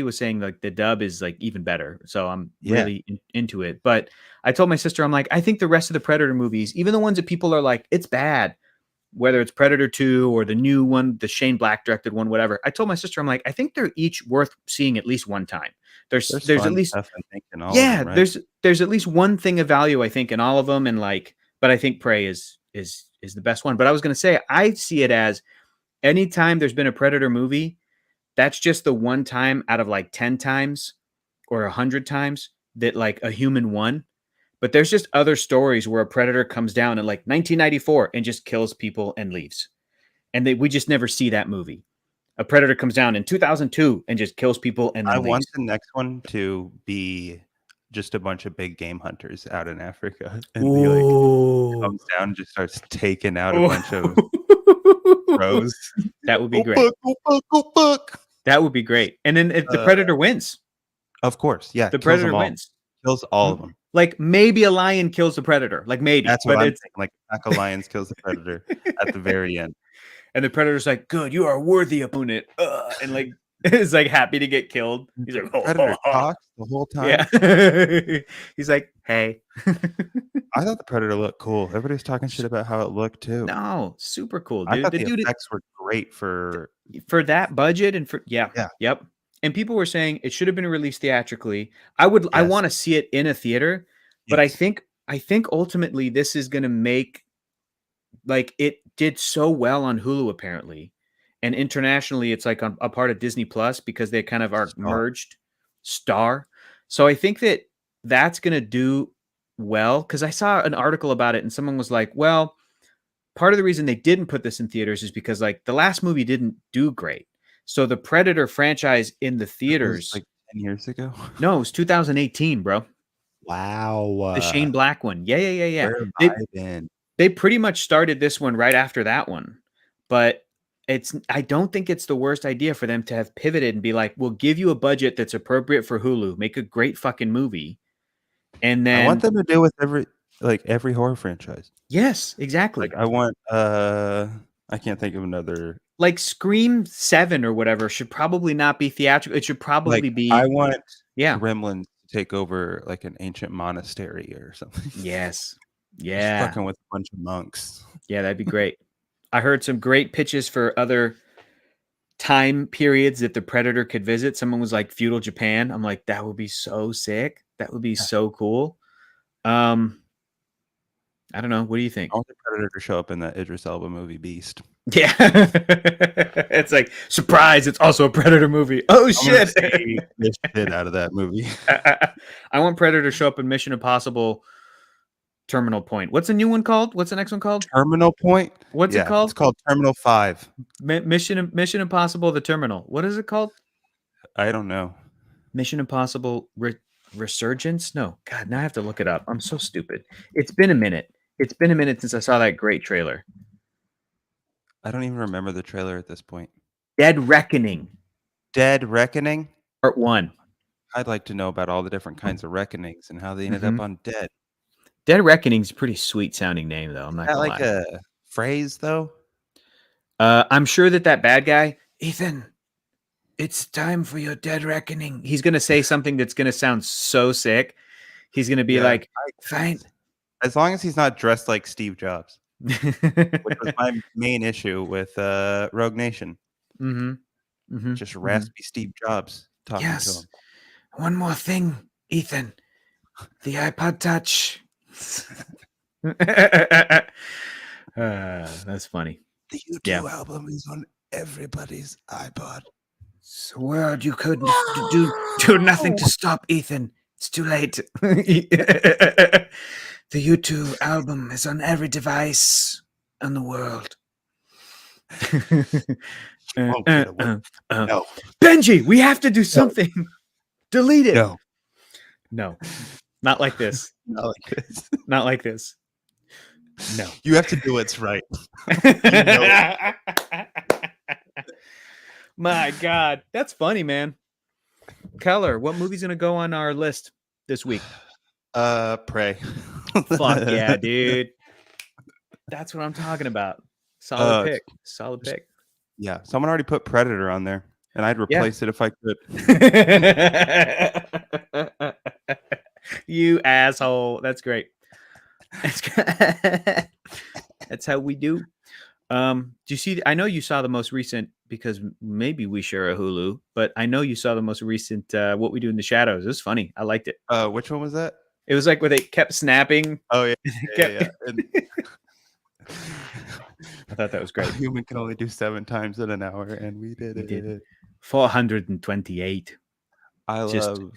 was saying like the dub is like even better, so I'm Yeah. really into it. But I told my sister, I'm like, I think the rest of the Predator movies, even the ones that people are like, it's bad, whether it's Predator 2 or the new one, the Shane Black directed one, whatever. I told my sister, I'm like, I think they're each worth seeing at least one time. There's There's at fun least stuff, I think, in all of them, right? there's at least one thing of value, I think, in all of them, and like, but I think Prey is the best one. But I was gonna say, I see it as anytime there's been a Predator movie, that's just the one time out of like 10 times or 100 times that like a human won. But there's just other stories where a predator comes down in like 1994 and just kills people and leaves. And we just never see that movie. A predator comes down in 2002 and just kills people and I then want leaves. the next one to be just a bunch of big game hunters out in Africa, and he, like, Ooh. comes down and just starts taking out a bunch of crows. That would be Go great. buck, go buck, go buck. That would be great. And then if the Uh, predator wins, Of course, yeah, the kills predator them all. wins. Kills all of them. Like maybe a lion kills the predator, like maybe, That's what but I'm it's thinking, like, a pack of lions kills the predator at the very end. and the predator's like, "Good, you are a worthy opponent," and like is like happy to get killed. He's like, The predator talks the whole time. yeah. He's like, "Hey." I thought the predator looked cool. Everybody was talking shit about how it looked too. No, super cool, I dude. thought The the dude effects were great for for that budget and for yeah, yep. And people were saying it should have been released theatrically. I yes, want to see it in a theater, but yes. I think ultimately this is going to make like it did so well on Hulu apparently, and internationally it's like a part of Disney Plus because they kind of are Star. merged. Star. So I think that that's going to do well because I saw an article about it and someone was like, well, part of the reason they didn't put this in theaters is because like the last movie didn't do great. So the Predator franchise in the That was, theaters, like, 10 years ago? no, it's 2018, bro. The Wow, Shane Black one. Yeah. where have I They been? they pretty much started this one right after that one. But I don't think it's the worst idea for them to have pivoted and be like, "We'll give you a budget that's appropriate for Hulu. Make a great fucking movie." And I want then them to do with every horror franchise. yes, Like, exactly. I want, I can't think of another Like Scream 7 or whatever should probably not be theatrical. It should like, probably I be want yeah. Gremlins to take over, like, an ancient monastery or something. Yes. Just Yeah. fucking with a bunch of monks. Yeah, that'd be great. I heard some great pitches for other time periods that the Predator could visit. Someone was like feudal Japan. I'm like, that would be so sick. That would be so cool. Um, I don't know. What do you think? I want the Predator to show up in that Idris Elba movie, Beast. Yeah. It's like, surprise, it's also a Predator movie. Oh I'm gonna shit. see the shit out of that movie. I want Predator to show up in Mission Impossible Terminal Point. What's the new one called? What's the next one called? Terminal Point? What's it Yeah, it's called? called Terminal 5. Mission Impossible The Terminal. What is it called? I don't know. Mission Impossible Resurgence? No. God, now I have to look it up. I'm so stupid. It's been a minute. It's been a minute since I saw that great trailer. I don't even remember the trailer at this point. Dead Reckoning, Dead Reckoning? Part 1. I'd like to know about all the different kinds of reckonings and how they ended Mhm. up on Dead. Dead Reckoning's a pretty sweet sounding name, though. I'm Is not that gonna like lie. a phrase, though? I'm sure that bad guy, Ethan, It's time for your dead reckoning. He's gonna say something that's gonna sound so sick. He's gonna be Yeah, like, "Fine." as long as he's not dressed like Steve Jobs, which was my main issue with Rogue Nation. Mm-hmm. Mm-hmm. Just Mm-hmm. raspy Steve Jobs talking to Yes. him. One more thing, Ethan. The iPod Touch. That's funny. The Yeah. U2 album is on everybody's iPod. Sword, you couldn't do nothing to stop Ethan. It's too late. The U2 album is on every device in the world. Won't get away. No, Benji, we have to do something. Delete it. no, No, not like this. not like this. Not like this. No. You have to do what's right. My God, that's funny, man. Keller, what movie's gonna go on our list this week? Pray. Fuck yeah, dude. That's what I'm talking about. Solid pick. Solid pick. Yeah, someone already put Predator on there, and I'd replace it if I could. You asshole. That's great. That's how we do. Do you see? I know you saw the most recent, because maybe we share a Hulu, but I know you saw the most recent What We Do in the Shadows. It was funny. I liked it. Which one was that? It was like where they kept snapping. Oh yeah, yeah. And I thought that was great. A human can only do 7 times in an hour, and we did it. Did. 428. I love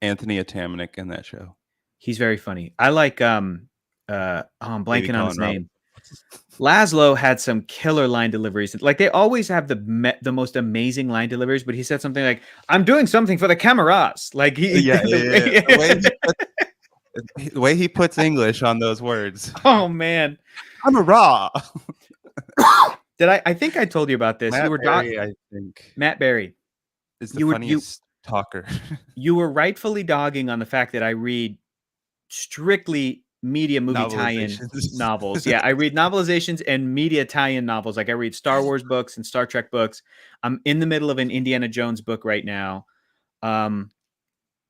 Anthony Atamanuik in that show. He's very funny. I like I'm blanking on his name. Laszlo had some killer line deliveries. Like, they always have the most amazing line deliveries, but he said something like, "I'm doing something for the cameras." Like The way he puts English on those words. Oh man, I'm a raw. I think I told you about this. Matt You were Berry, I think. Matt Berry is the funniest talker. You were rightfully dogging on the fact that I read strictly media movie tie-in novels. Yeah, I read novelizations and media tie-in novels. Like, I read Star Wars books and Star Trek books. I'm in the middle of an Indiana Jones book right now.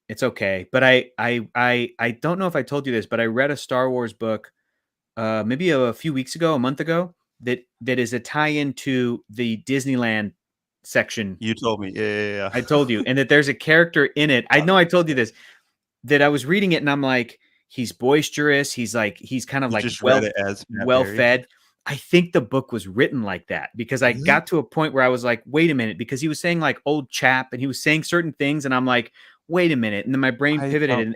It's okay, but I don't know if I told you this, but I read a Star Wars book maybe a few weeks ago, a month ago, that is a tie-in to the Disneyland section. You told me. Yeah. I told you. And that there's a character in it. I know I told you this, that I was reading it and I'm like, he's boisterous. He's kind of like well fed. I think the book was written like that, because I got to a point where I was like, wait a minute, because he was saying like old chap and he was saying certain things. And I'm like, wait a minute. And then my brain pivoted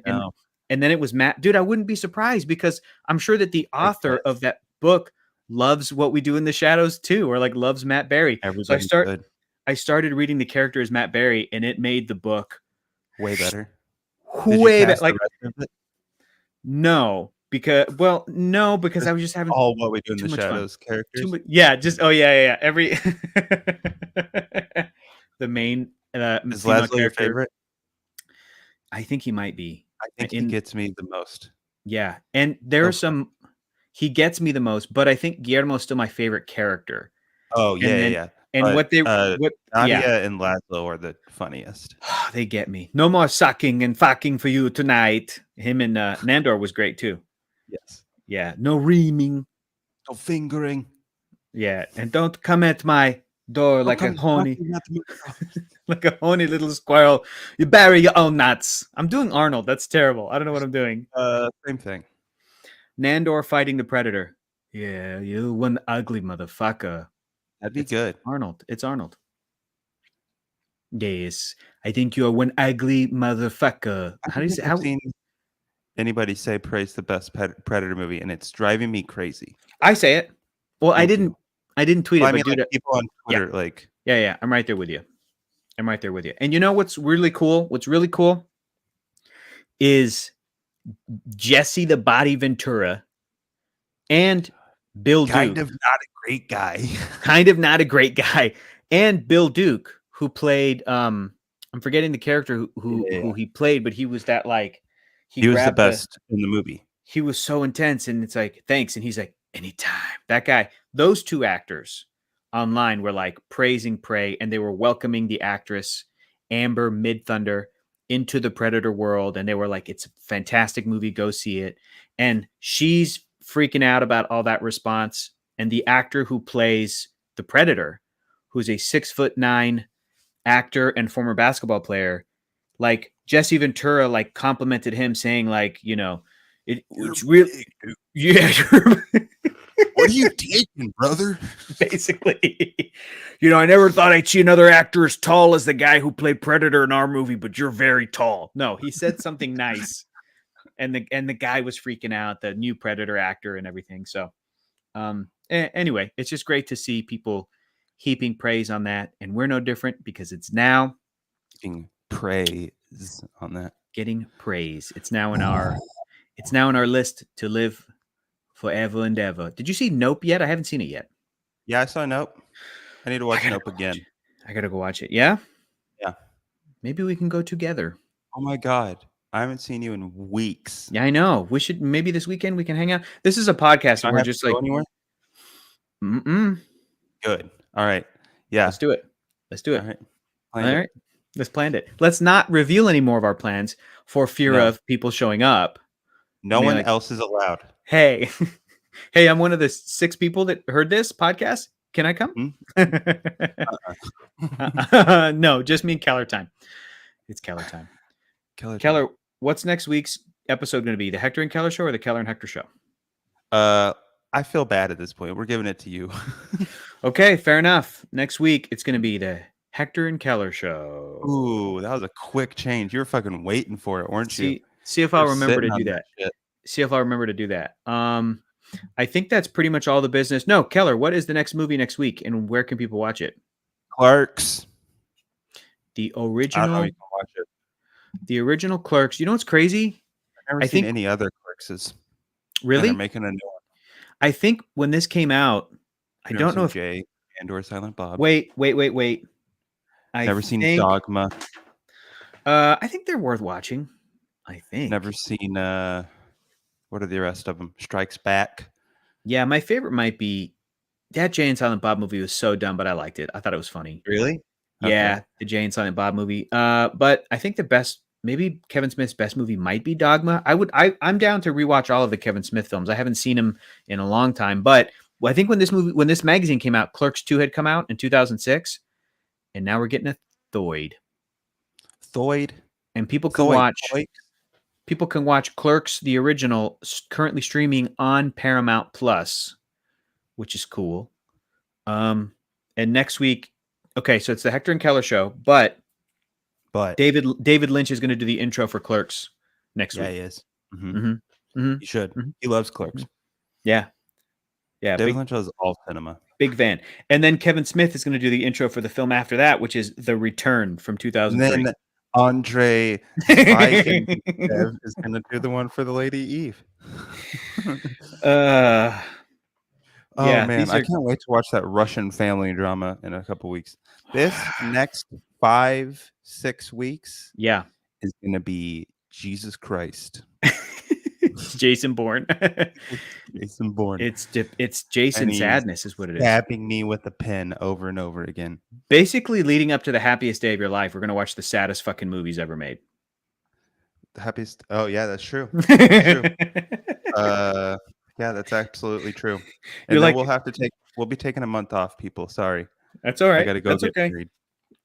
and then it was Matt. Dude, I wouldn't be surprised, because I'm sure that the author of that book loves What We Do in the Shadows too, or like loves Matt Berry. So I started reading the character as Matt Berry, and it made the book way better. Way better. Like, no, because I was just having all What We Do in the Shadows characters. Yeah. Every the main is Laszlo your favorite? I think he might be. I think he gets me the most. Yeah, and there are some. He gets me the most, but I think Guillermo's still my favorite character. Oh yeah. And but, Nadia and Laszlo are the funniest. They get me. No more sucking and fucking for you tonight. Him and Nandor was great too. Yes. Yeah. No reaming. No fingering. Yeah, and don't come at my door like a horny, like a horny little squirrel. You bury your own nuts. I'm doing Arnold. That's terrible. I don't know what I'm doing. Same thing. Nandor fighting the Predator. Yeah, you one ugly motherfucker. That'd be good. Arnold. It's Arnold. Yes, I think you're one ugly motherfucker. How do you say? How seen anybody say praise the best Predator movie, and it's driving me crazy. I say it. Well, I didn't tweet it. I mean, like, people on Twitter, like, yeah, I'm right there with you. And you know what's really cool? What's really cool is Jesse the Body Ventura and Bill Duke. Kind of not a great guy. Kind of not a great guy. And Bill Duke, who played I'm forgetting the character who he played, but he was that, like, he was the best in the movie. He was so intense, and it's like, thanks, and he's like, anytime. That guy, those two actors online were like praising Prey, and they were welcoming the actress Amber Midthunder into the Predator world, and they were like, "It's a fantastic movie, go see it." And she's freaking out about all that response. And the actor who plays the Predator, who's a 6'9" actor and former basketball player, like Jesse Ventura, like complimented him, saying like, it's real. Yeah, What are you taking, brother? basically. I never thought I'd see another actor as tall as the guy who played Predator in our movie, but you're very tall. No, he said something nice, and the guy was freaking out, the new Predator actor and everything. So, anyway, it's just great to see people heaping praise on that, and we're no different because it's now Getting praise on that. getting praise. It's now in our list to live forever and ever. Did you see Nope yet? I haven't seen it yet. Yeah, I saw Nope. I need to watch Nope again. I gotta go watch it. Yeah? Yeah. Maybe we can go together. Oh my God. I haven't seen you in weeks. Yeah, I know. We should, maybe this weekend we can hang out. This is a podcast I and we're have just to go like, anywhere? mm-mm. Good. All right. Yeah. Let's do it. Let's do it. All right. All right. Let's plan it. Let's not reveal any more of our plans for fear of people showing up. No one else is allowed. Hey, hey, I'm one of the 6 people that heard this podcast. Can I come? No, just me and Keller time. It's Keller time. Keller, what's next week's episode going to be? The Hector and Keller show or the Keller and Hector show? I feel bad at this point. We're giving it to you. Okay, fair enough. Next week, it's going to be the Hector and Keller show. Ooh, that was a quick change. You were fucking waiting for it, weren't you? See if I'll remember to do that. See if I'll remember to do that. I think that's pretty much all the business. No, Keller, what is the next movie next week, and where can people watch it? Clerks. The original. I don't know if you can watch it. The original Clerks. You know what's crazy? I've never seen any other Clerkses. Really? They're making a new one. I think when this came out, I don't know if Jay and/or Silent Bob. Wait. Never seen Dogma. I think they're worth watching. I think. Never seen. What are the rest of them? Strikes Back. Yeah, my favorite might be that Jay and Silent Bob movie was so dumb, but I liked it. I thought it was funny. Really? Yeah, the Jay and Silent Bob movie. But I think the best, maybe Kevin Smith's best movie might be Dogma. I'm down to rewatch all of the Kevin Smith films. I haven't seen him in a long time, but I think when this magazine came out, Clerks 2 had come out in 2006, and now we're getting a Thoid. And people can watch. People can watch Clerks, the original, currently streaming on Paramount Plus, which is cool. And next week, okay, so it's the Hector and Keller show, but David Lynch is going to do the intro for Clerks next week. Yeah, he is. He should. He loves Clerks. Yeah. David Lynch loves all cinema. Big fan. And then Kevin Smith is going to do the intro for the film after that, which is The Return from 2003. And then Andre Viking is going to do the one for the Lady Eve. Yeah, man, I can't wait to watch that Russian family drama in a couple weeks. This next 5-6 weeks, is going to be Jesus Christ. Jason Bourne. Jason Bourne. It's Jason Sadness is what it is. Stabbing me with a pen over and over again. Basically, leading up to the happiest day of your life, we're going to watch the saddest fucking movies ever made. The happiest? Oh, yeah, that's true. That's true. Yeah, that's absolutely true. And then we'll be taking a month off, people. Sorry. That's all right. I got to go get married.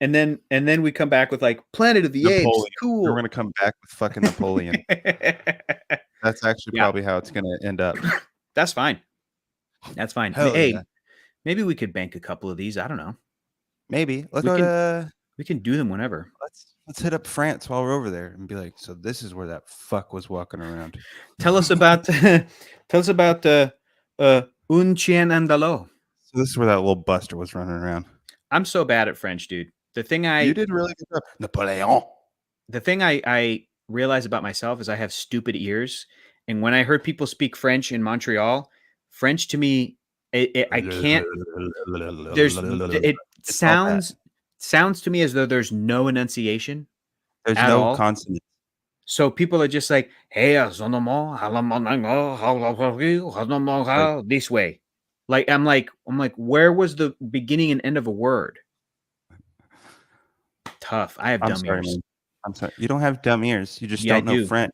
And then we come back with like Planet of the Apes. Cool. We're going to come back with fucking Napoleon. That's actually probably how it's going to end up. That's fine. That's fine. Hey, maybe we could bank a couple of these. I don't know. Maybe. We can do them whenever. Let's hit up France while we're over there and be like, so this is where that fuck was walking around. Tell us about Un Chien Andalou. So this is where that little buster was running around. I'm so bad at French, dude. You did really good job. Napoleon. The thing I realize about myself is I have stupid ears, and when I heard people speak French in Montreal, French to me, I can't. It sounds to me as though there's no enunciation. There's no consonants. So people are just like, hey, this way. Like I'm like, where was the beginning and end of a word? Tough. I have I'm dumb sorry, ears. man. I'm sorry. You don't have dumb ears. You just Yeah, I don't know do. French.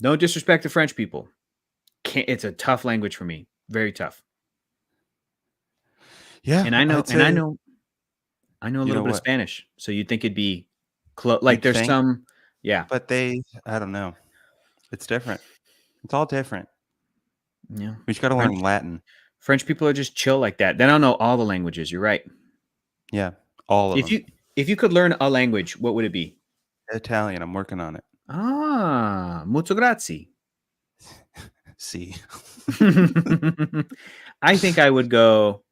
No disrespect to French people. It's a tough language for me. Very tough. Yeah, And I know, I'd say, a you little know bit of what? Spanish. So you'd think it'd be close. Like You'd there's think, some, yeah, but I don't know. It's different. It's all different. yeah. We just got to French, learn Latin. French people are just chill like that. They don't know all the languages. You're right. Yeah, all of If them. you could learn a language, what would it be? Italian. I'm working on it. Ah, molto grazie. See, I think I would go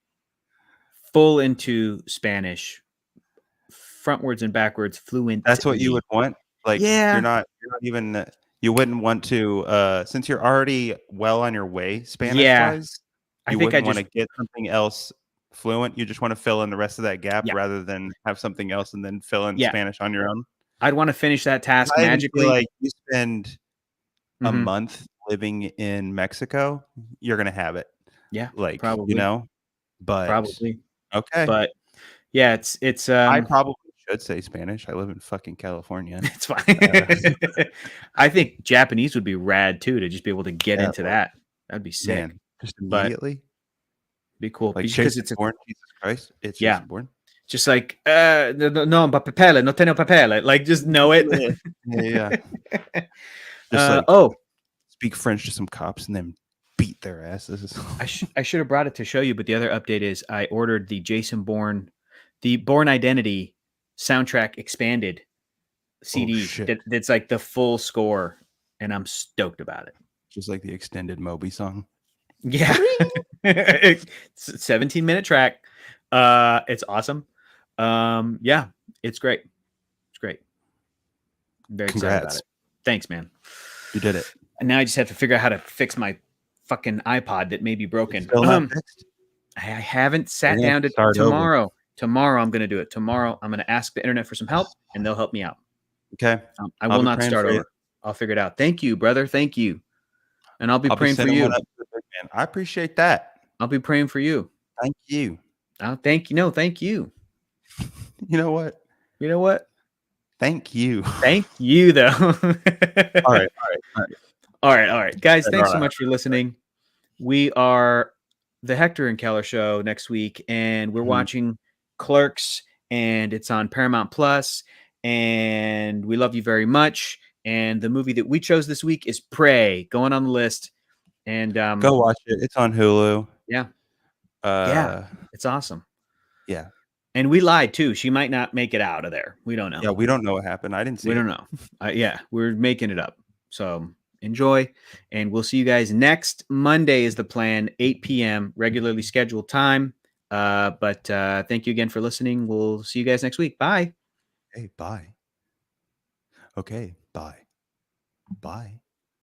full into Spanish, frontwards and backwards, that's what you fluently. would want. Like Yeah, you're not even. You wouldn't want to, since you're already well on your way Spanish yeah. wise. I You think I wouldn't want just, to get something else fluent. You just want to fill in the rest of that gap yeah, rather than have something else and then fill in yeah. Spanish on your own. I'd want to finish that task I even feel magically. like you spend a Hmm. month living in Mexico, you're gonna have it. Yeah, Like, probably, but probably. okay. But yeah, it's I probably should say Spanish. I live in fucking California. it's fine. Uh, I think Japanese would be rad too to just be able to get yeah, into Lord, that. That'd be sick. man, just But immediately, be cool like because Jason it's a, Bourne, Jesus Christ, it's yeah, Jason Bourne. just like no papele, no tengo papele. Like just know it. Yeah, yeah, yeah. Just like Oh, speak French to some cops and then beat their asses. I should have brought it to show you, but the other update is I ordered the Bourne Identity soundtrack expanded Oh CD shit! that's like the full score, and I'm stoked about it. Just like the extended Moby song. Yeah, it's a 17-minute track. It's awesome. Yeah, it's great. It's great. Very excited about Congrats, it. Thanks, man. you did it. And now I just have to figure out how to fix my fucking iPod that may be It's broken. still not fixed. I haven't We're sat gonna have down to to start over. Tomorrow I'm going to do it. Tomorrow I'm going to ask the internet for some help, and they'll help me out. Okay, I I'll will be not praying start for you. over. I'll figure it out. Thank you, brother. Thank you. And I'll be I'll be praying for sending one you. up to the big man. I appreciate that. I'll be praying for you. Thank you. Thank you. No, thank you. You know what? You know what? Thank you. Thank you, though. All right, all right, all right. All right. Guys, All thanks so right. much for listening. We are the Hector and Keller show next week, and we're Mhm. watching Clerks, and it's on Paramount Plus, and we love you very much. And the movie that we chose this week is Prey, going on the list. And Go watch it. It's on Hulu. yeah, Uh, it's awesome. yeah, And we lied too. She might not make it out of there. We don't know. yeah. We don't know what happened. I didn't see We it. don't know. Yeah, we're making it up. So enjoy, and we'll see you guys next Monday. Is the plan, 8 p.m. regularly scheduled time. But thank you again for listening. We'll see you guys next week. Bye. Hey, bye. Okay, bye. Bye.